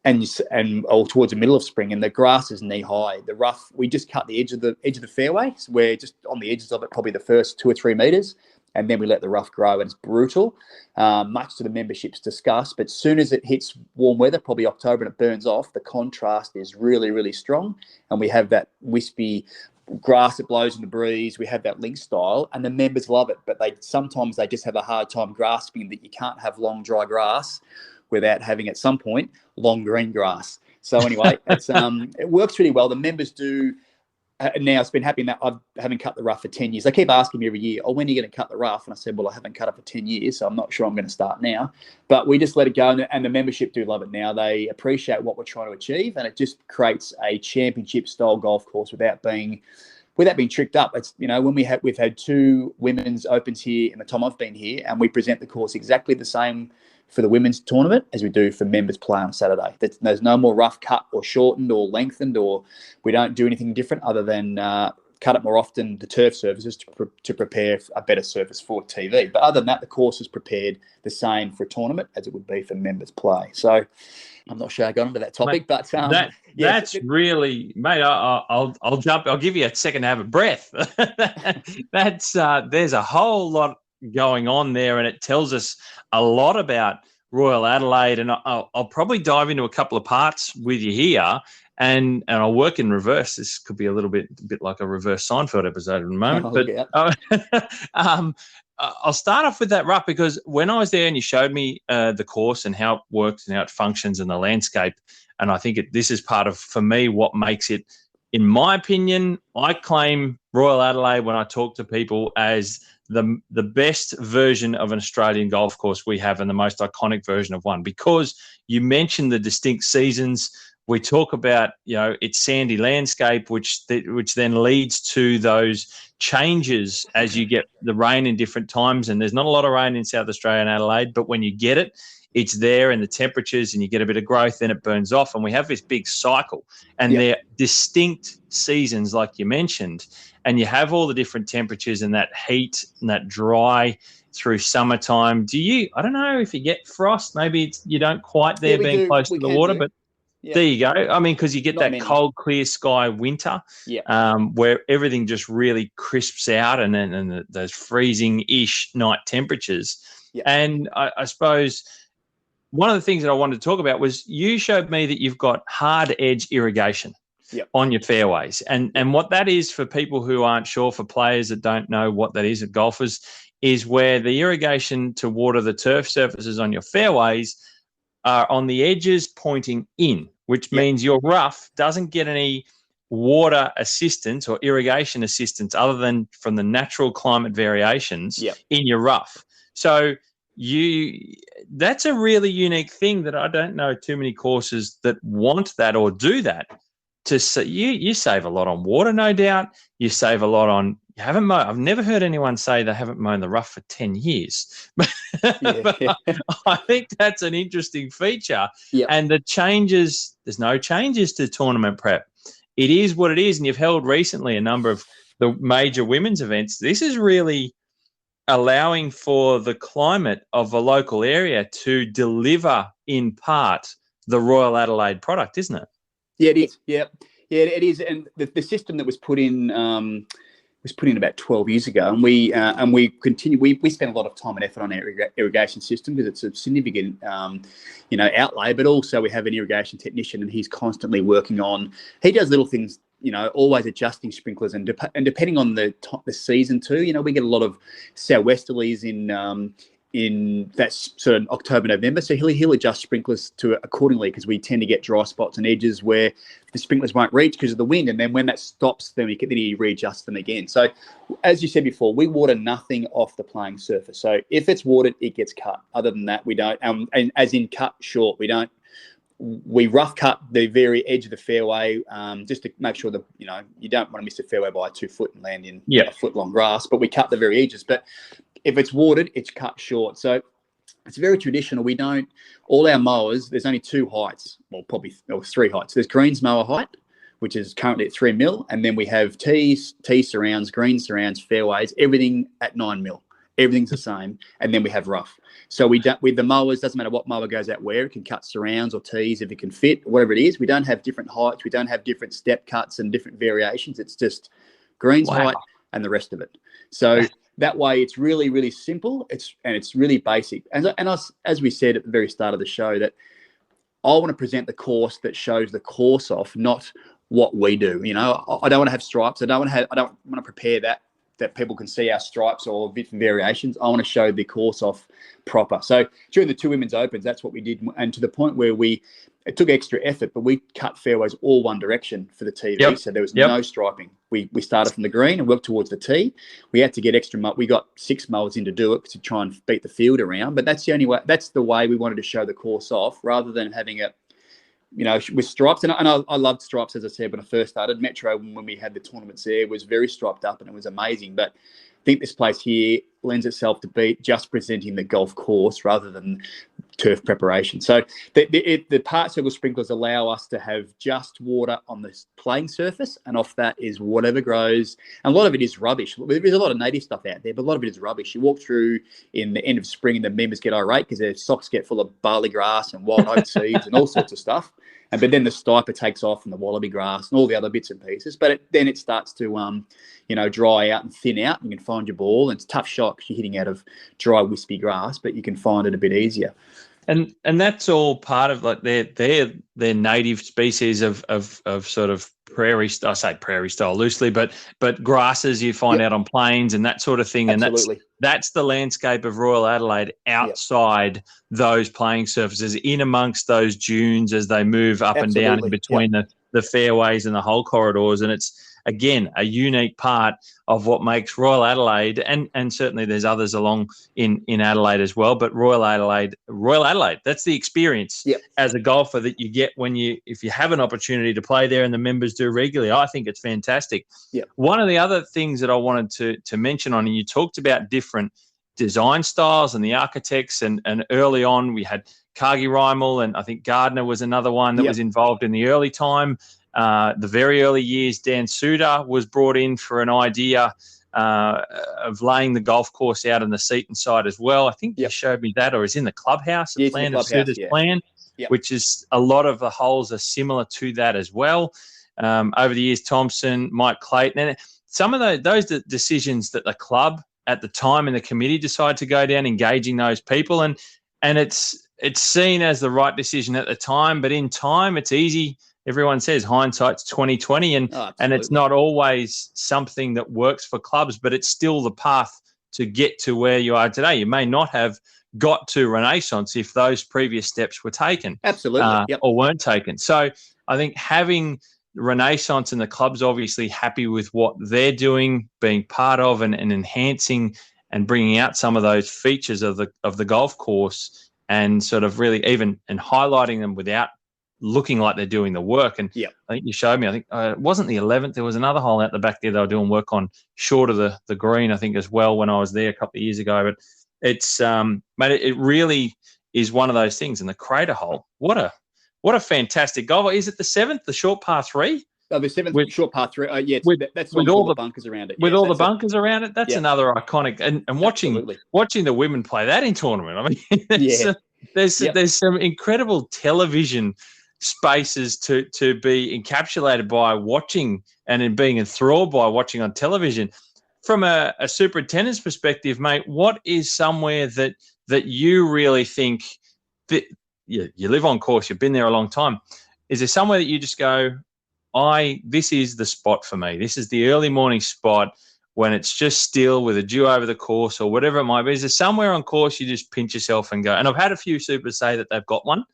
or towards the middle of spring, and the grass is knee high. The rough, we just cut the edge of the fairway. So we're just on the edges of it, probably the first 2 or 3 meters, and then we let the rough grow, and it's brutal, much to the membership's disgust. But as soon as it hits warm weather, probably October, and it burns off, the contrast is really, really strong, and we have that wispy grass that blows in the breeze. We have that link style, and the members love it, but sometimes they just have a hard time grasping that you can't have long dry grass without having at some point long green grass. So anyway, it works really well. The members do. Now it's been happening that I haven't cut the rough for 10 years. They keep asking me every year, "Oh, when are you going to cut the rough?" And I said, "Well, I haven't cut it for 10 years, so I'm not sure I'm going to start now." But we just let it go, and the membership do love it now. They appreciate what we're trying to achieve, and it just creates a championship style golf course without being tricked up. It's, you know, when we've had 2 women's opens here in the time I've been here, and we present the course exactly the same for the women's tournament as we do for members play on Saturday. There's no more rough cut or shortened or lengthened, or we don't do anything different other than cut it more often, the turf surfaces, to prepare a better surface for TV. But other than that, the course is prepared the same for a tournament as it would be for members play. So I'm not sure I got into that topic, but that's really, mate. I'll jump. I'll give you a second to have a breath. There's a whole lot going on there, and it tells us a lot about Royal Adelaide. And I'll probably dive into a couple of parts with you here, and I'll work in reverse. This could be a bit like a reverse Seinfeld episode in a moment. I'll start off with that rough, because when I was there and you showed me the course and how it works and how it functions and the landscape, and I think this is part of, for me, what makes it, in my opinion, I claim Royal Adelaide when I talk to people as the best version of an Australian golf course we have, and the most iconic version of one, because you mentioned the distinct seasons. We talk about, you know, its sandy landscape, which then leads to those changes as you get the rain in different times. And there's not a lot of rain in South Australia and Adelaide, but when you get it, it's there in the temperatures and you get a bit of growth, then it burns off. And we have this big cycle, and they're distinct seasons, like you mentioned. And you have all the different temperatures and that heat and that dry through summertime. I don't know if you get frost, maybe you don't quite there being close to the water, but there you go. I mean, because you get that cold, clear sky winter, where everything just really crisps out, and then those freezing-ish night temperatures. And I suppose one of the things that I wanted to talk about was you showed me that you've got hard edge irrigation on your fairways. And what that is, for people who aren't sure, for players that don't know what that is, at golfers, is where the irrigation to water the turf surfaces on your fairways are on the edges pointing in, which means your rough doesn't get any water assistance or irrigation assistance other than from the natural climate variations in your rough. So that's a really unique thing that I don't know too many courses that want that or do that. You save a lot on water, no doubt. You save a lot on, you haven't mown. I've never heard anyone say they haven't mown the rough for 10 years. But I think that's an interesting feature. And the changes, there's no changes to tournament prep. It is what it is. And you've held recently a number of the major women's events. This is really allowing for the climate of a local area to deliver, in part, the Royal Adelaide product, isn't it? Yeah, it is. Yeah, it is. And the system that was put in about 12 years ago, and we continue. We spend a lot of time and effort on our irrigation system because it's a significant, outlay. But also we have an irrigation technician, and he's constantly working on. He does little things always adjusting sprinklers and depending on the season too. We get a lot of sou'westerlies in that sort of October, November. So he'll adjust sprinklers to it accordingly, because we tend to get dry spots and edges where the sprinklers won't reach because of the wind. And then when that stops, then he readjusts them again. So as you said before, we water nothing off the playing surface. So if it's watered, it gets cut. Other than that, we don't. And as in cut short, we don't. We rough cut the very edge of the fairway, just to make sure that, you don't want to miss the fairway by 2 foot and land in a foot long grass, but we cut the very edges. But if it's watered, it's cut short. So it's very traditional. We don't, all our mowers, there's only 2 heights, or 3 heights. There's greens mower height, which is currently at 3 mil. And then we have tee surrounds, green surrounds, fairways, everything at 9 mil. Everything's the same. And then we have rough. So with the mowers, doesn't matter what mower goes out where, it can cut surrounds or tees if it can fit, whatever it is. We don't have different heights. We don't have different step cuts and different variations. It's just greens height and the rest of it. So that way it's really, really simple. It's really basic. And as we said at the very start of the show, that I want to present the course that shows the course off, not what we do. I don't want to have stripes. I don't want to prepare that people can see our stripes or different variations. I want to show the course off proper. So during the 2 women's opens, that's what we did. And to the point where it took extra effort, but we cut fairways all one direction for the TV. Yep. So there was no striping. We started from the green and worked towards the tee. We had to get extra we got 6 mowers in to do it, to try and beat the field around. But that's the only way. That's the way we wanted to show the course off, rather than having it, with stripes. And I loved stripes, as I said, when I first started. Metro, when we had the tournaments there, was very striped up and it was amazing. But I think this place here lends itself to just presenting the golf course rather than turf preparation. So the part circle sprinklers allow us to have just water on the playing surface, and off that is whatever grows. And a lot of it is rubbish. There's a lot of native stuff out there, but a lot of it is rubbish. You walk through in the end of spring and the members get irate because their socks get full of barley grass and wild oat seeds and all sorts of stuff. But then the stiper takes off and the wallaby grass and all the other bits and pieces. But then it starts to, dry out and thin out. You can find your ball. And it's a tough shot because you're hitting out of dry, wispy grass, but you can find it a bit easier. And that's all part of like their native species of sort of prairie. I say prairie style loosely, but grasses you find out on plains and that sort of thing. Absolutely. And that's the landscape of Royal Adelaide outside those playing surfaces, in amongst those dunes as they move up and down in between the fairways and the hole corridors. And it's, again, a unique part of what makes Royal Adelaide, and certainly there's others along in Adelaide as well, but Royal Adelaide, that's the experience as a golfer that you get if you have an opportunity to play there and the members do regularly. I think it's fantastic. One of the other things that I wanted to mention on, and you talked about different design styles and the architects, and early on we had Cargie Reimel, and I think Gardner was another one that was involved in the early time. The very early years, Dan Suter was brought in for an idea of laying the golf course out on the Seaton side as well. I think you showed me that, or is in the clubhouse, the plan of Suter's plan, which is a lot of the holes are similar to that as well. Over the years, Thomson, Mike Clayton, and some of those decisions that the club at the time and the committee decide to go down, engaging those people, and it's seen as the right decision at the time, but in time it's easy. Everyone says hindsight's 20/20, and it's not always something that works for clubs, but it's still the path to get to where you are today. You may not have got to Renaissance if those previous steps were taken, or weren't taken. So I think having Renaissance and the club's obviously happy with what they're doing, being part of and enhancing and bringing out some of those features of the golf course, and sort of really even and highlighting them without looking like they're doing the work. And I think you showed me, I think it wasn't the 11th, there was another hole out the back there they were doing work on short of the green, I think, as well, when I was there a couple of years ago. But it's mate, it really is one of those things. And the crater hole, what a fantastic golf. Is it the 7th, the short par 3? Oh, the 7th short par 3. That's with all the bunkers around it. With all the bunkers around it, that's another iconic. And watching the women play that in tournament, I mean, there's some incredible television spaces to be encapsulated by watching, and in being enthralled by watching on television. From a superintendent's perspective, mate, what is somewhere that you really think that you live on course, you've been there a long time, is there somewhere that you just go, this is the spot for me. This is the early morning spot when it's just still with a dew over the course or whatever it might be. Is there somewhere on course you just pinch yourself and go? And I've had a few supers say that they've got one.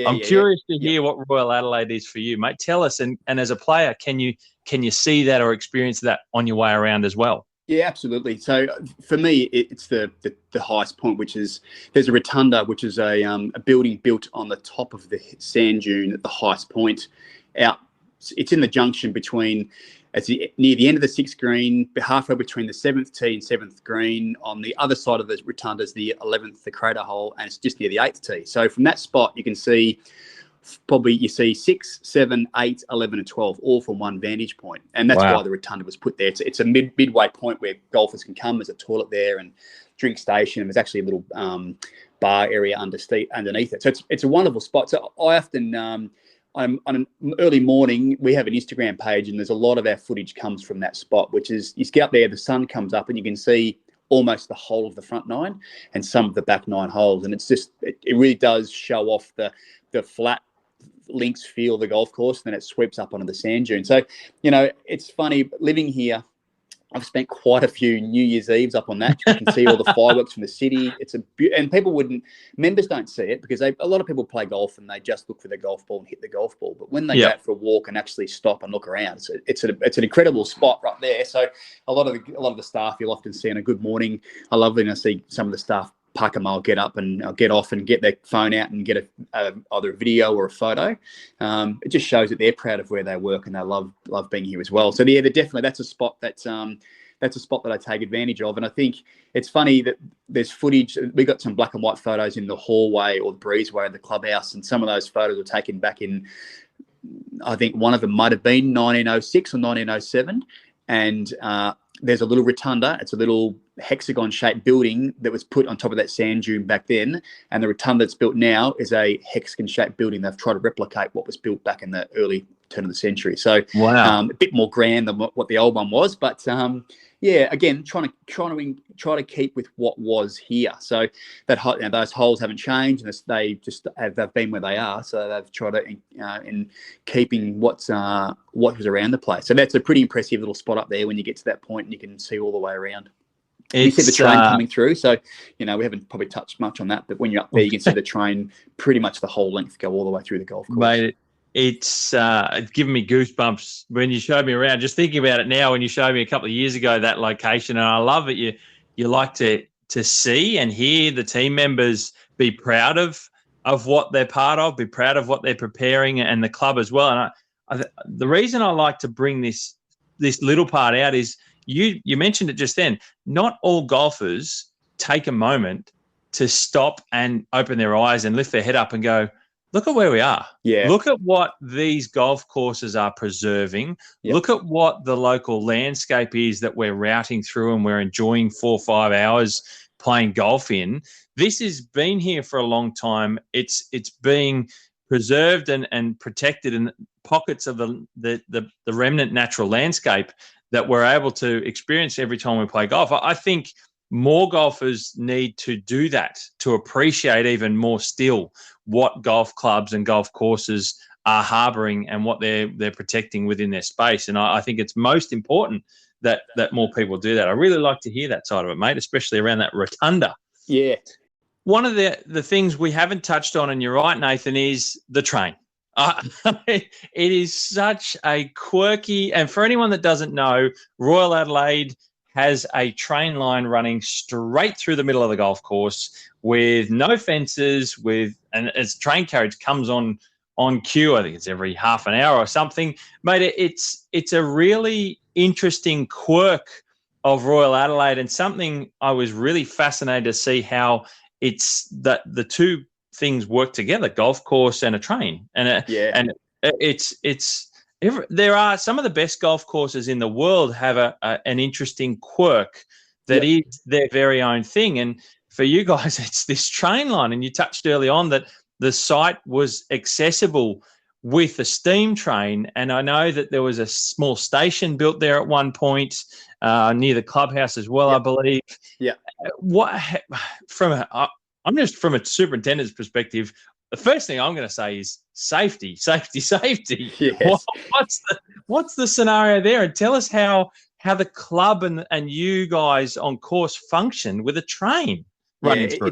I'm curious to hear what Royal Adelaide is for you, mate. Tell us, and as a player, can you see that or experience that on your way around as well? Yeah, absolutely. So for me, it's the highest point, which is there's a rotunda, which is a building built on the top of the sand dune at the highest point. It's in the junction between, near the end of the 6th green, halfway between the 7th tee and 7th green. On the other side of the rotunda is the 11th, the crater hole, and it's just near the 8th tee. So from that spot, you can see you see 6, 7, 8, 11 and 12 all from one vantage point. And that's why the rotunda was put there. It's a midway point where golfers can come. There's a toilet there and drink station. And there's actually a little bar area underneath it. So it's a wonderful spot. So I often, I'm on an early morning, we have an Instagram page and there's a lot of our footage comes from that spot, which is you get up there, the sun comes up and you can see almost the whole of the front 9 and some of the back 9 holes. And it's just, it really does show off the flat links feel of the golf course, and then it sweeps up onto the sand dune. So, it's funny living here. I've spent quite a few New Year's Eves up on that. You can see all the fireworks from the city. And members don't see it because a lot of people play golf and they just look for the golf ball and hit the golf ball. But when they go out for a walk and actually stop and look around, it's an incredible spot right there. So a lot of the staff you'll often see on a good morning. I love when I see some of the staff park a mile, get up and get off and get their phone out and get either a video or a photo. It just shows that they're proud of where they work and they love being here as well. So that's a spot that's a spot that I take advantage of. And I think it's funny that there's footage. We got some black and white photos in the hallway or the breezeway of the clubhouse, and some of those photos were taken back in, I think one of them might have been 1906 or 1907. And there's a little rotunda. It's a little hexagon-shaped building that was put on top of that sand dune back then. And the rotunda that's built now is a hexagon-shaped building. They've tried to replicate what was built back in the early turn of the century. So a bit more grand than what the old one was. But again, trying to keep with what was here. So that those holes haven't changed, and they've been where they are. So they've tried to in keeping what was around the place. So that's a pretty impressive little spot up there when you get to that point and you can see all the way around. You see the train coming through. So, we haven't probably touched much on that, but when you're up there, you can see the train pretty much the whole length go all the way through the golf course. Mate, it's given me goosebumps when you showed me around. Just thinking about it now, when you showed me a couple of years ago, that location. And I love it. You like to see and hear the team members be proud of what they're part of, be proud of what they're preparing, and the club as well. And the reason I like to bring this little part out is, you mentioned it just then. Not all golfers take a moment to stop and open their eyes and lift their head up and go, look at where we are. Yeah. Look at what these golf courses are preserving. Yep. Look at what the local landscape is that we're routing through and we're enjoying 4 or 5 hours playing golf in. This has been here for a long time. It's being preserved and protected in pockets of the remnant natural landscape that we're able to experience every time we play golf. I think more golfers need to do that to appreciate even more still what golf clubs and golf courses are harbouring and what they're protecting within their space. And I think it's most important that more people do that. I really like to hear that side of it, mate, especially around that rotunda. Yeah. One of the things we haven't touched on, and you're right, Nathan, is the train. It is such a quirky, and for anyone that doesn't know, Royal Adelaide has a train line running straight through the middle of the golf course with no fences, and as train carriage comes on cue, I think it's every half an hour or something. Mate, it's a really interesting quirk of Royal Adelaide, and something I was really fascinated to see how it's that the two things work together, golf course and a train. And there are some of the best golf courses in the world have an interesting quirk that is their very own thing. And for you guys, it's this train line. And you touched early on that the site was accessible with a steam train. And I know that there was a small station built there at one point near the clubhouse as well, I believe. Yeah. From a superintendent's perspective, the first thing I'm going to say is safety. Yes. What's the scenario there? And tell us how the club and you guys on course function with a train running through.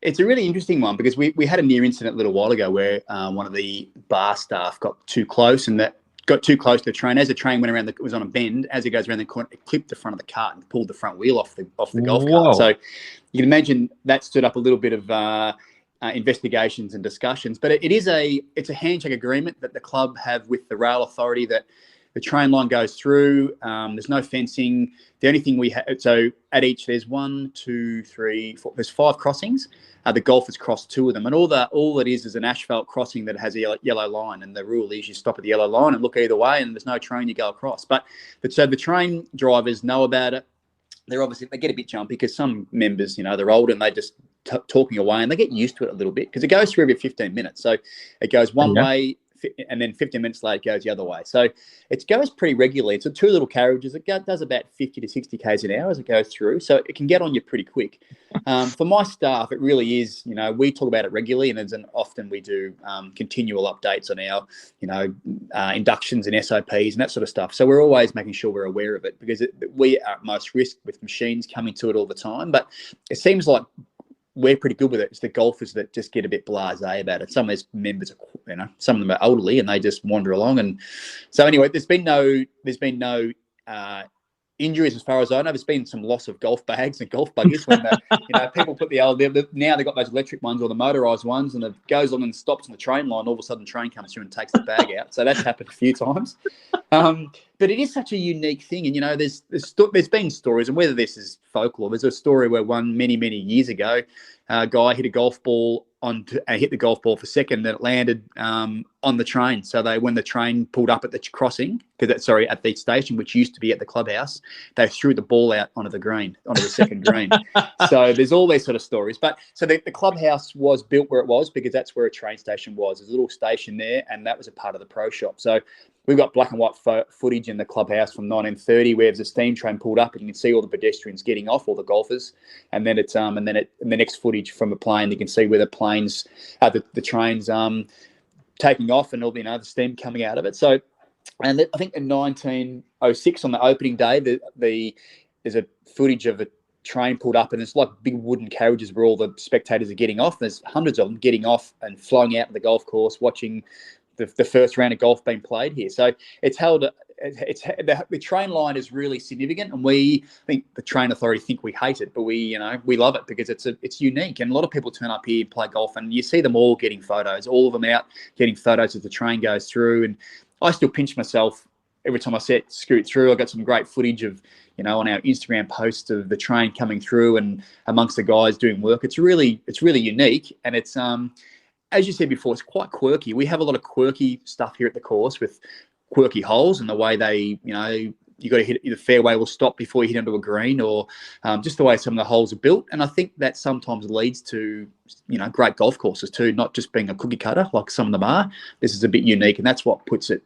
It's a really interesting one because we had a near incident a little while ago where one of the bar staff got too close and that got too close to the train. As the train went around, it was on a bend. As it goes around the corner, it clipped the front of the cart and pulled the front wheel off the golf cart. So you can imagine that stood up a little bit of investigations and discussions. But it's a handshake agreement that the club have with the rail authority that the train line goes through. There's no fencing. The only thing we have, so at each, there's 1, 2, 3, 4, there's 5 crossings. The golfers cross 2 of them. And all it is an asphalt crossing that has a yellow line. And the rule is you stop at the yellow line and look either way and there's no train, you go across. But so the train drivers know about it. They get a bit jumpy because some members, they're older and they just talking away and they get used to it a little bit because it goes through every 15 minutes. So it goes one way, and then 15 minutes later it goes the other way. So it goes pretty regularly. It's 2 little carriages. It does about 50 to 60 k's an hour as it goes through. So it can get on you pretty quick. For my staff, it really is, we talk about it regularly and often we do continual updates on our, inductions and SOPs and that sort of stuff. So we're always making sure we're aware of it because we are at most risk with machines coming to it all the time. But it seems like we're pretty good with it. It's the golfers that just get a bit blasé about it. Some of these members are, some of them are elderly and they just wander along. And so anyway, there's been no injuries as far as I know. There's been some loss of golf bags and golf buggies when people put now they've got those electric ones or the motorised ones and it goes on and stops on the train line. All of a sudden the train comes through and takes the bag out. So that's happened a few times. But it is such a unique thing. And, there's been stories, and whether this is folklore, there's a story where many, many years ago, a guy hit a golf ball hit the golf ball for second, and it landed on the train. So when the train pulled up at the crossing, at the station, which used to be at the clubhouse, they threw the ball out onto the second green. So there's all these sort of stories. But so the clubhouse was built where it was because that's where a train station was. There's a little station there, and that was a part of the pro shop. So we've got black and white footage in the clubhouse from 1930 where there's a steam train pulled up and you can see all the pedestrians getting off, all the golfers. And then in the next footage from a plane, you can see where the planes, the trains taking off and all the steam coming out of it. So, and I think in 1906 on the opening day, there's a footage of a train pulled up and it's like big wooden carriages where all the spectators are getting off. There's hundreds of them getting off and flying out to the golf course, watching the first round of golf being played here. So it's held. The train line is really significant, and I think the train authority think we hate it, but we love it because it's unique. And a lot of people turn up here and play golf, and you see them all getting photos. All of them out getting photos as the train goes through. And I still pinch myself every time I scoot through. I got some great footage of on our Instagram posts of the train coming through and amongst the guys doing work. It's really unique, and it's as you said before, it's quite quirky. We have a lot of quirky stuff here at the course with quirky holes and the way they, you got to hit the fairway will stop before you hit into a green, or just the way some of the holes are built. And I think that sometimes leads to, great golf courses too, not just being a cookie cutter like some of them are. This is a bit unique, and that's what puts it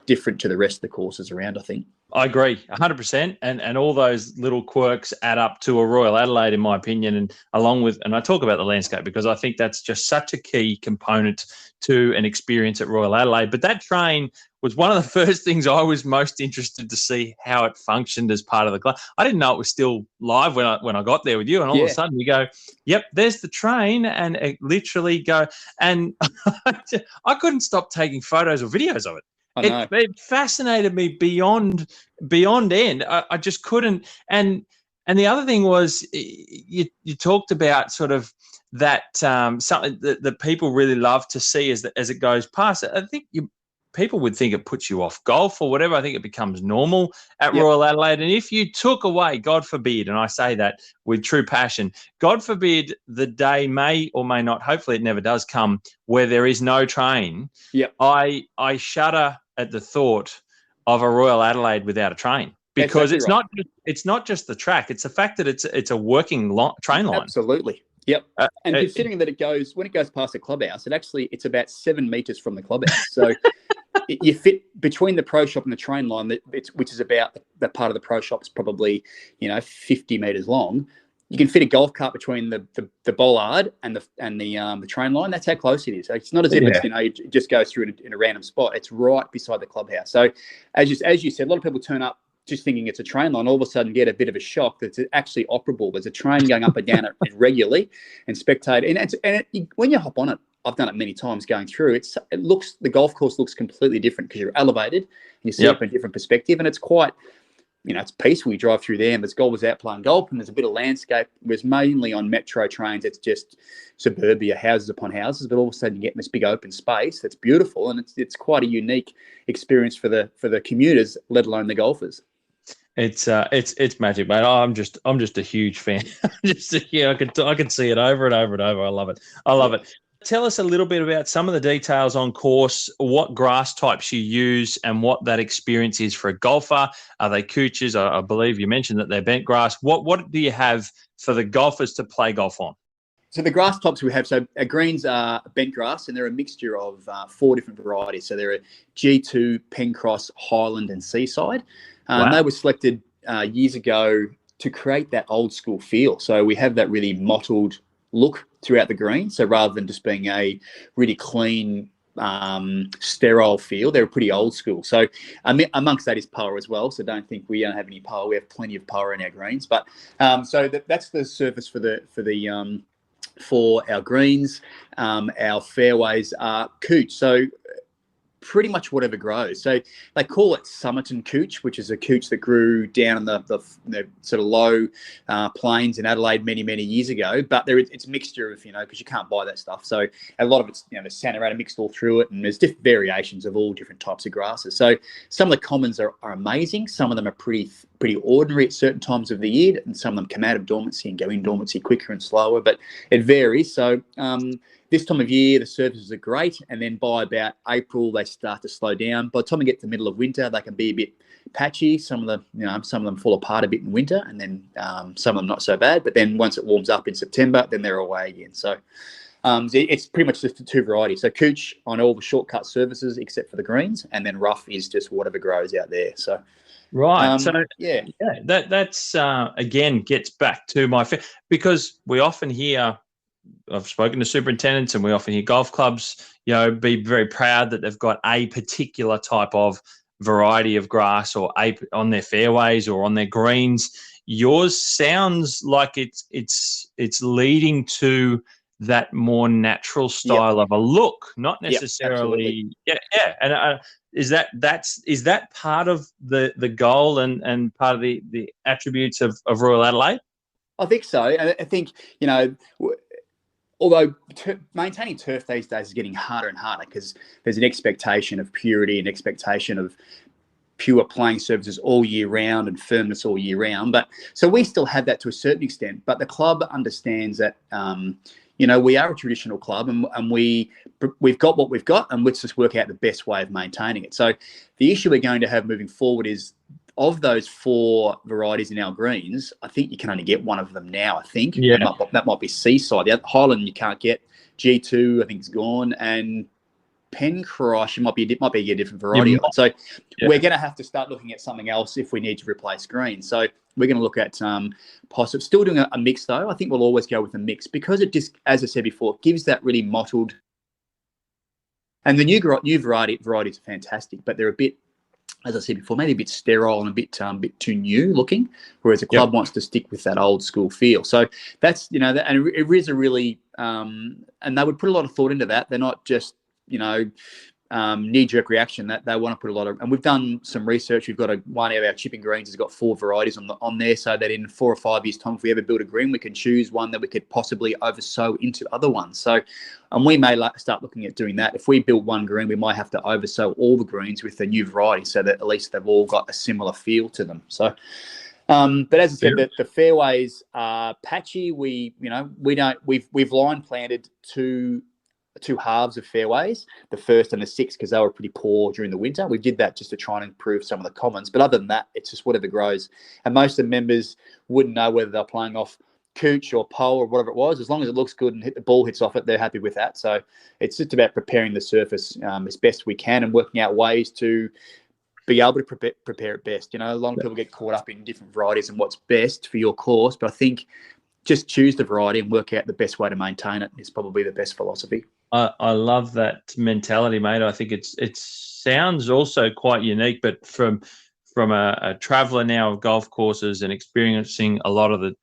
different to the rest of the courses around, I think. I agree 100%. And all those little quirks add up to a Royal Adelaide, in my opinion, and I talk about the landscape because I think that's just such a key component to an experience at Royal Adelaide. But that train was one of the first things I was most interested to see how it functioned as part of the club. I didn't know it was still live when I got there with you, and all of a sudden you go, yep, there's the train, and it literally go. And I couldn't stop taking photos or videos of it. It fascinated me beyond end. I just couldn't. And the other thing was you talked about sort of that something that people really love to see as it goes past. I think people would think it puts you off golf or whatever. I think it becomes normal at Royal Adelaide. And if you took away, God forbid, and I say that with true passion, God forbid the day may or may not, hopefully it never does come, where there is no train. Yep. I shudder at the thought of a Royal Adelaide without a train, because it's not just the track. It's the fact that it's a working train line. Absolutely. Yep. And considering that when it goes past the clubhouse, it's about 7 meters from the clubhouse. So you fit between the pro shop and the train line, which is about the part of the pro shop is probably 50 meters long. you can fit a golf cart between the bollard and the train line. That's how close it is. So it's not as if it's, it just goes through in a random spot. It's right beside the clubhouse. So as you said, a lot of people turn up just thinking it's a train line, all of a sudden get a bit of a shock that it's actually operable. There's a train going up and down it regularly and spectate. When you hop on it, I've done it many times going through. The golf course looks completely different because you're elevated and you see it from a different perspective, and it's quite, it's peaceful. You drive through there and there's golfers out playing golf and there's a bit of landscape. Whereas mainly on metro trains, it's just suburbia, houses upon houses, but all of a sudden you get this big open space that's beautiful, and it's quite a unique experience for the commuters, let alone the golfers. It's magic, mate. I'm just a huge fan. I can see it over and over and over. I love it. Tell us a little bit about some of the details on course, what grass types you use and what that experience is for a golfer. Are they cooches? I believe you mentioned that they're bent grass. What do you have for the golfers to play golf on? So the grass types we have, so our greens are bent grass, and they're a mixture of 4 different varieties. So they're a G2, Pencross, Highland and Seaside. Wow. They were selected years ago to create that old school feel. So we have that really mottled look throughout the green. So rather than just being a really clean, sterile feel, they're pretty old school. So amongst that is power as well. So don't think we don't have any power. We have plenty of power in our greens. But so that's the surface for our greens. Our fairways are cooch. So pretty much whatever grows. So they call it Somerton cooch, which is a cooch that grew down in the sort of low plains in Adelaide many years ago. But it's a mixture of, because you can't buy that stuff. So a lot of it's, the Santa mixed all through it, and there's different variations of all different types of grasses. So some of the commons are amazing. Some of them are pretty ordinary at certain times of the year, and some of them come out of dormancy and go in dormancy quicker and slower, but it varies. So this time of year, the surfaces are great, and then by about April, they start to slow down. By the time we get to the middle of winter, they can be a bit patchy. Some of them fall apart a bit in winter, and then some of them not so bad. But then once it warms up in September, then they're away again. So it's pretty much just the 2 varieties. So cooch on all the shortcut surfaces except for the greens, and then rough is just whatever grows out there. So. Right. That's again gets back to because we often hear, I've spoken to superintendents and we often hear golf clubs, be very proud that they've got a particular type of variety of grass or on their fairways or on their greens. Yours sounds like it's leading to that more natural style of a look, not necessarily. And is that part of the goal and part of the attributes of Royal Adelaide? I think so. I think although maintaining turf these days is getting harder and harder because there's an expectation of purity, an expectation of pure playing surfaces all year round and firmness all year round. But so we still have that to a certain extent, but the club understands that, we are a traditional club and we've got what we've got, and let's just work out the best way of maintaining it. So the issue we're going to have moving forward is, of those 4 varieties in our greens, I think you can only get one of them now, I think. Yeah. That might be Seaside. The Highland you can't get. G2, I think, is gone. And Pencross might be a different variety. So we're going to have to start looking at something else if we need to replace greens. So we're going to look at possibly still doing a mix, though. I think we'll always go with a mix because it just, as I said before, gives that really mottled. And the new varieties are fantastic, but they're a bit, as I said before, maybe a bit sterile and a bit too new looking, whereas the club wants to stick with that old school feel. So that's, and it is a really, and they would put a lot of thought into that. They're not just, knee-jerk reaction. That they want to put a lot of, and we've done some research. We've got one of our chipping greens has got 4 varieties on there, so that in 4 or 5 years' time, if we ever build a green, we can choose one that we could possibly oversow into other ones. So, and we may start looking at doing that. If we build one green, we might have to oversow all the greens with the new variety, so that at least they've all got a similar feel to them. So. But as I said, the fairways are patchy. We've line planted two halves of fairways, the first and the sixth, because they were pretty poor during the winter. We did that just to try and improve some of the commons. But other than that, it's just whatever grows. And most of the members wouldn't know whether they're playing off cooch or pole or whatever it was. As long as it looks good and the ball hits off it, they're happy with that. So it's just about preparing the surface as best we can and working out ways to be able to prepare it best. A lot of people get caught up in different varieties and what's best for your course. But I think just choose the variety and work out the best way to maintain it is probably the best philosophy. I love that mentality, mate. I think it sounds also quite unique, but from a traveller now of golf courses and experiencing a lot of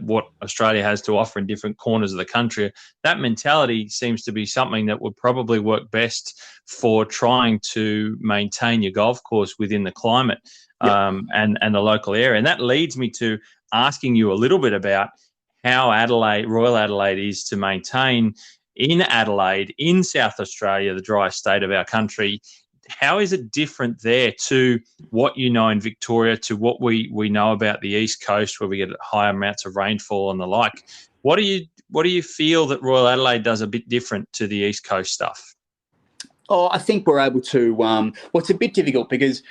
what Australia has to offer in different corners of the country, that mentality seems to be something that would probably work best for trying to maintain your golf course within the climate and the local area. And that leads me to asking you a little bit about how Royal Adelaide is to maintain in Adelaide, in South Australia, the driest state of our country. How is it different there to what you know in Victoria, to what we know about the East Coast, where we get higher amounts of rainfall and the like? What do you feel that Royal Adelaide does a bit different to the East Coast stuff? Oh, I think we're able to. Well, it's a bit difficult because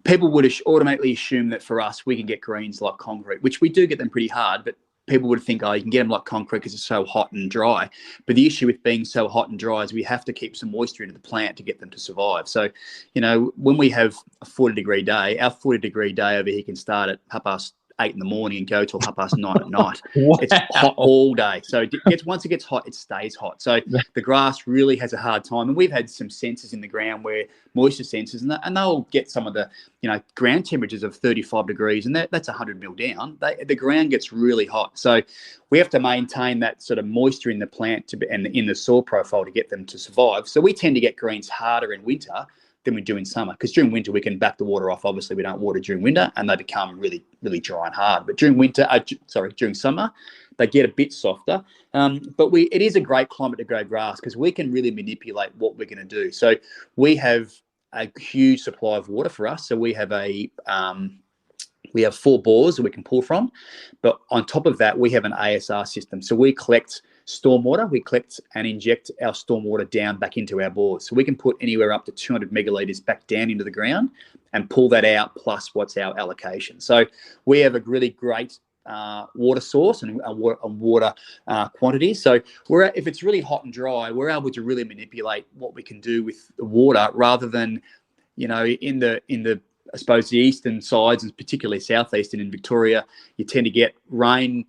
people would automatically assume that for us, we can get greens like concrete, which we do get them pretty hard, but people would think, oh, you can get them like concrete because it's so hot and dry. But the issue with being so hot and dry is we have to keep some moisture into the plant to get them to survive. So, when we have a 40-degree day, our 40-degree day over here can start at 8:30 in the morning and go till 9:30 at night. Wow. It's hot all day. So once it gets hot, it stays hot. So the grass really has a hard time. And we've had some sensors in the ground where moisture sensors, and they'll get some of the ground temperatures of 35 degrees, and that's 100 mil down. The ground gets really hot. So we have to maintain that sort of moisture in the plant and in the soil profile to get them to survive. So we tend to get greens harder in winter than we do in summer, because during winter we can back the water off. Obviously, we don't water during winter, and they become really, really dry and hard. But during summer, they get a bit softer. But it is a great climate to grow grass because we can really manipulate what we're going to do. So we have a huge supply of water for us. So we have we have 4 bores that we can pull from, but on top of that, we have an ASR system. So we collect stormwater, we collect and inject our stormwater down back into our bores. So we can put anywhere up to 200 megalitres back down into the ground and pull that out plus what's our allocation. So we have a really great water source and water quantity. So if it's really hot and dry, we're able to really manipulate what we can do with the water rather than, in the I suppose the eastern sides, and particularly southeastern in Victoria, you tend to get raining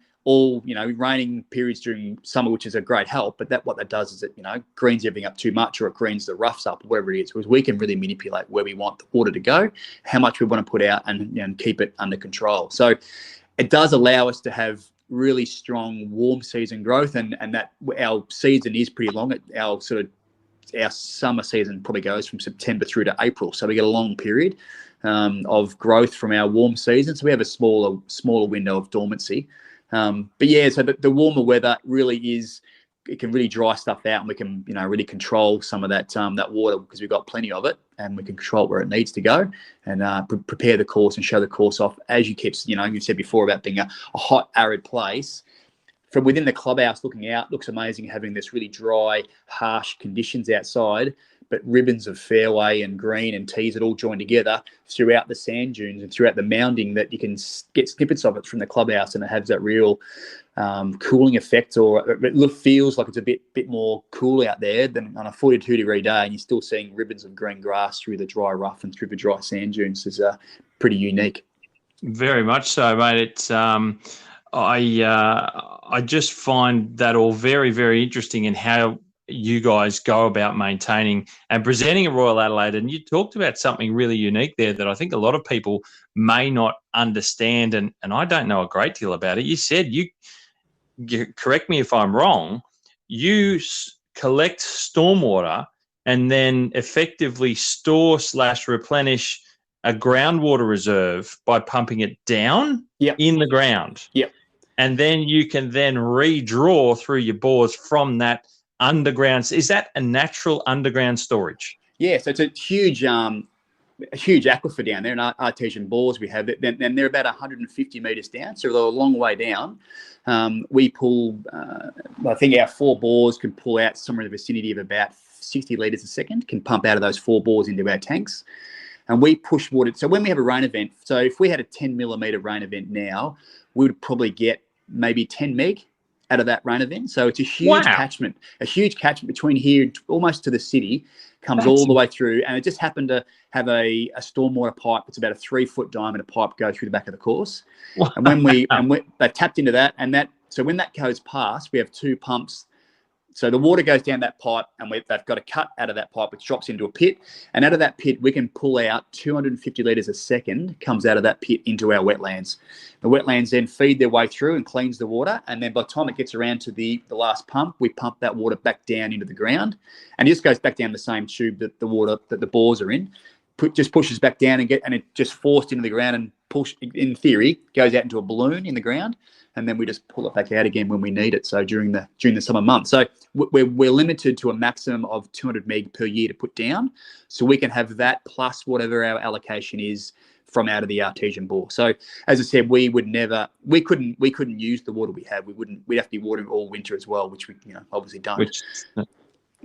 periods during summer, which is a great help. But what that does is it, greens everything up too much, or it greens the roughs up, whatever it is. Whereas we can really manipulate where we want the water to go, how much we want to put out, and keep it under control. So it does allow us to have really strong warm season growth, and that our season is pretty long. Our summer season probably goes from September through to April. So we get a long period of growth from our warm season. So we have a smaller window of dormancy. But yeah, so the warmer weather really it can really dry stuff out, and we can, really control some of that water because we've got plenty of it, and we can control where it needs to go and prepare the course and show the course off. As you you said before about being a hot, arid place. From within the clubhouse looking out, looks amazing having this really dry, harsh conditions outside, but ribbons of fairway and green and tees that all join together throughout the sand dunes and throughout the mounding, that you can get snippets of it from the clubhouse, and it has that real cooling effect, or it feels like it's a bit more cool out there than on a 42-degree day, and you're still seeing ribbons of green grass through the dry rough and through the dry sand dunes. Is pretty unique. Very much so, mate. It's I just find that all very, very interesting in how you guys go about maintaining and presenting a Royal Adelaide. And you talked about something really unique there that I think a lot of people may not understand, and I don't know a great deal about it. You said, you correct me if I'm wrong, you collect stormwater and then effectively store/replenish a groundwater reserve by pumping it down in the ground. Yep. And then you can then redraw through your bores from that underground. Is that a natural underground storage? Yeah, so it's a huge aquifer down there, and artesian bores we have, and they're about 150 metres down, so they're a long way down. We pull, I think our 4 bores can pull out somewhere in the vicinity of about 60 litres a second, can pump out of those 4 bores into our tanks. And we push water. So when we have a rain event, so if we had a 10 millimetre rain event now, we would probably get maybe 10 meg out of that rain event. So it's a huge catchment, between here almost to the city, comes all the way through. And it just happened to have a stormwater pipe. It's about a 3-foot diameter pipe go through the back of the course. Wow. And when they tapped into that, and that So when that goes past, we have 2 pumps. So the water goes down that pipe, and they've got a cut out of that pipe, which drops into a pit. And out of that pit, we can pull out 250 litres a second comes out of that pit into our wetlands. The wetlands then feed their way through and cleans the water. And then by the time it gets around to the last pump, we pump that water back down into the ground. And it just goes back down the same tube that the water that the bores are in. Just pushes back down and it just forced into the ground and in theory, goes out into a balloon in the ground. And then we just pull it back out again when we need it. So during the summer months, so we're limited to a maximum of 200 meg per year to put down. So we can have that plus whatever our allocation is from out of the artesian bore. So as I said, we couldn't use the water we have. We'd have to be watering all winter as well, which we obviously don't.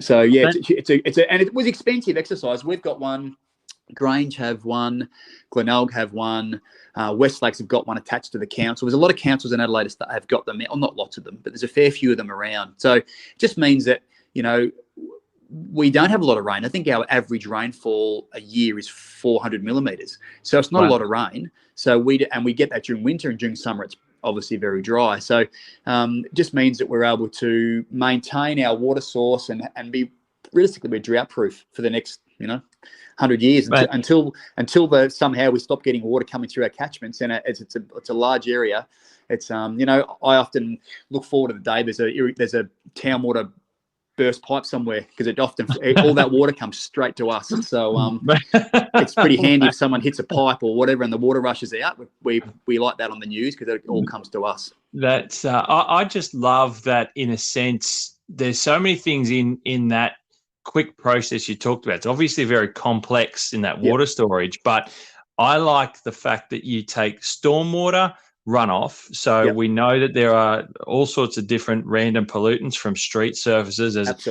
So yeah, and it was expensive exercise. We've got one. Grange have one, Glenelg have one, West Lakes have got one attached to the council. There's a lot of councils in Adelaide that have got them, well, not lots of them, but there's a fair few of them around. So it just means that, we don't have a lot of rain. I think our average rainfall a year is 400 millimetres. So it's not a lot of rain. So we get that during winter, and during summer it's obviously very dry. So it just means that we're able to maintain our water source and be realistically we're drought proof for the next 100 years until somehow we stop getting water coming through our catchments. And it's a large area. It's I often look forward to the day there's a town water burst pipe somewhere, because all that water comes straight to us. So it's pretty handy if someone hits a pipe or whatever and the water rushes out. We like that on the news because it all comes to us. That's I just love that. In a sense, there's so many things in that quick process you talked about. It's obviously very complex in that water storage, but I like the fact that you take stormwater runoff. So we know that there are all sorts of different random pollutants from street surfaces as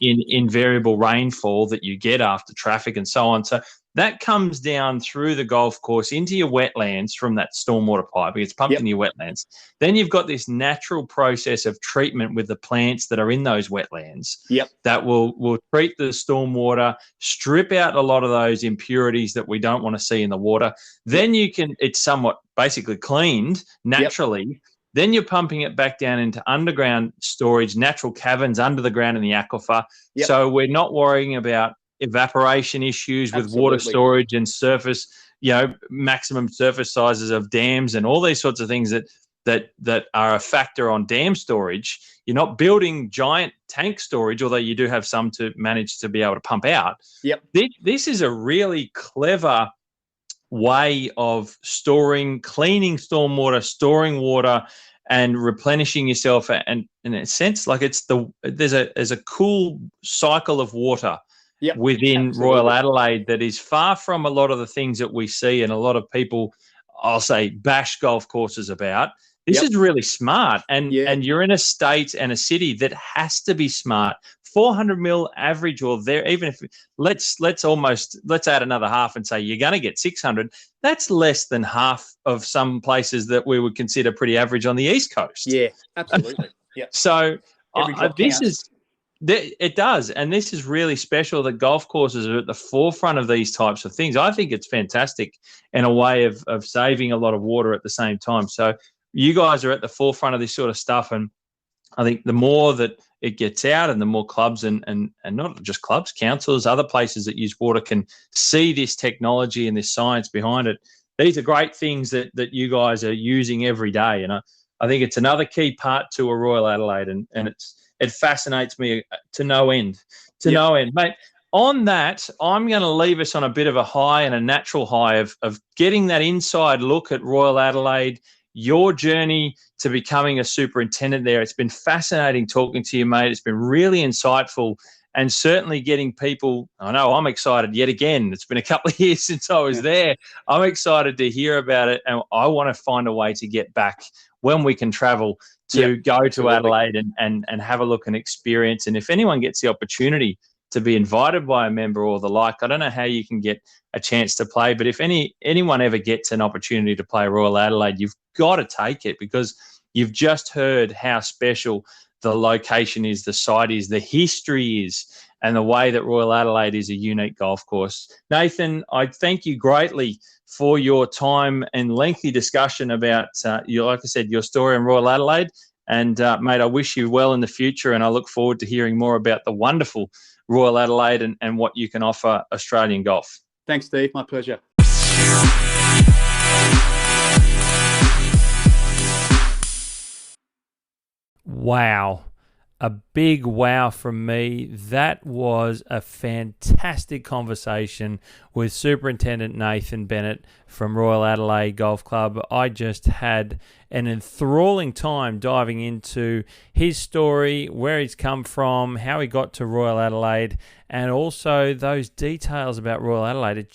in variable rainfall that you get after traffic and so on. So that comes down through the golf course into your wetlands from that stormwater pipe. It gets pumped in your wetlands. Then you've got this natural process of treatment with the plants that are in those wetlands that will treat the stormwater, strip out a lot of those impurities that we don't want to see in the water. Then it's somewhat basically cleaned naturally. Then you're pumping it back down into underground storage, natural caverns under the ground in the aquifer. So we're not worrying about evaporation issues with water storage and surface, maximum surface sizes of dams and all these sorts of things that are a factor on dam storage. You're not building giant tank storage, although you do have some to manage to be able to pump out. This is a really clever way of cleaning stormwater, storing water, and replenishing yourself. And in a sense, like there's a cool cycle of water within Royal Adelaide that is far from a lot of the things that we see and a lot of people, I'll say, bash golf courses about. This is really smart, and you're in a state and a city that has to be smart. 400 mil average, or there, even if let's add another half and say you're going to get 600. That's less than half of some places that we would consider pretty average on the East Coast. Yeah, absolutely. So it does, and this is really special that golf courses are at the forefront of these types of things. I think it's fantastic and a way of saving a lot of water at the same time. So you guys are at the forefront of this sort of stuff, and I think the more that it gets out and the more clubs and not just clubs, councils, other places that use water can see this technology and this science behind it. These are great things that you guys are using every day. And I think it's another key part to a Royal Adelaide, and it fascinates me to no end, no end. Mate, on that, I'm going to leave us on a bit of a high and a natural high of getting that inside look at Royal Adelaide, your journey to becoming a superintendent there. It's been fascinating talking to you, mate. It's been really insightful, and certainly getting people, I know I'm excited yet again. It's been a couple of years since I was there. I'm excited to hear about it, and I want to find a way to get back when we can travel to go to Adelaide and have a look and experience. And if anyone gets the opportunity to be invited by a member or the like, I don't know how you can get a chance to play, but if anyone ever gets an opportunity to play Royal Adelaide, you've got to take it, because you've just heard how special the location is, the site is, the history is, and the way that Royal Adelaide is a unique golf course. Nathan, I thank you greatly for your time and lengthy discussion about, like I said, your story in Royal Adelaide. And, mate, I wish you well in the future, and I look forward to hearing more about the wonderful Royal Adelaide and what you can offer Australian golf. Thanks, Steve. My pleasure. Wow. A big wow from me. That was a fantastic conversation with Superintendent Nathan Bennett from Royal Adelaide Golf Club. I just had an enthralling time diving into his story, where he's come from, how he got to Royal Adelaide, and also those details about Royal Adelaide.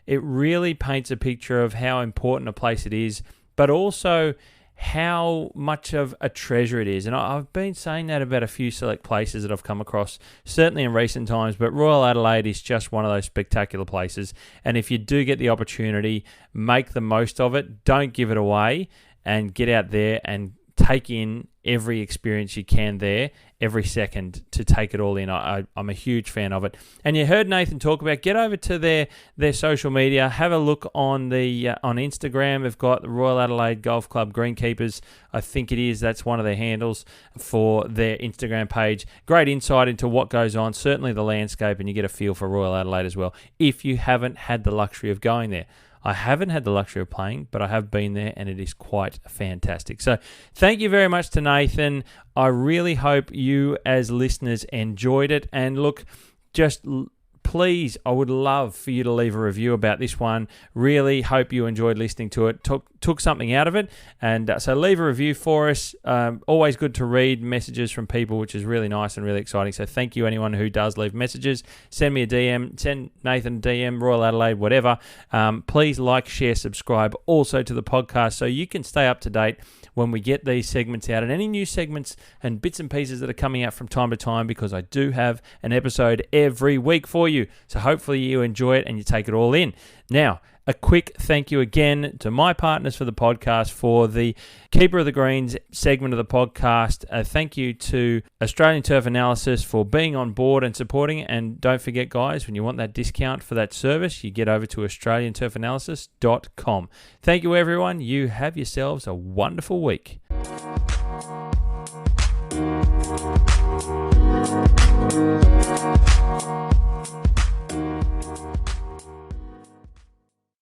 It really paints a picture of how important a place it is, but also how much of a treasure it is. And I've been saying that about a few select places that I've come across, certainly in recent times, but Royal Adelaide is just one of those spectacular places. And if you do get the opportunity, make the most of it. Don't give it away, and get out there and take in every experience you can there, every second, to take it all in. I'm a huge fan of it. And you heard Nathan talk about, get over to their social media, have a look on on Instagram. They've got the Royal Adelaide Golf Club Greenkeepers, I think it is. That's one of their handles for their Instagram page. Great insight into what goes on, certainly the landscape, and you get a feel for Royal Adelaide as well, if you haven't had the luxury of going there. I haven't had the luxury of playing, but I have been there, and it is quite fantastic. So thank you very much to Nathan. I really hope you as listeners enjoyed it. And look, just please, I would love for you to leave a review about this one. Really hope you enjoyed listening to it, took something out of it. And so leave a review for us. Always good to read messages from people, which is really nice and really exciting. So thank you, anyone who does leave messages. Send me a DM, send Nathan a DM, Royal Adelaide, whatever. Please like, share, subscribe also to the podcast so you can stay up to date when we get these segments out, and any new segments and bits and pieces that are coming out from time to time, because I do have an episode every week for you. So hopefully you enjoy it and you take it all in. Now, a quick thank you again to my partners for the podcast for the Keeper of the Greens segment of the podcast. Thank you to Australian Turf Analysis for being on board and supporting it. And don't forget, guys, when you want that discount for that service, you get over to australianturfanalysis.com. Thank you, everyone. You have yourselves a wonderful week.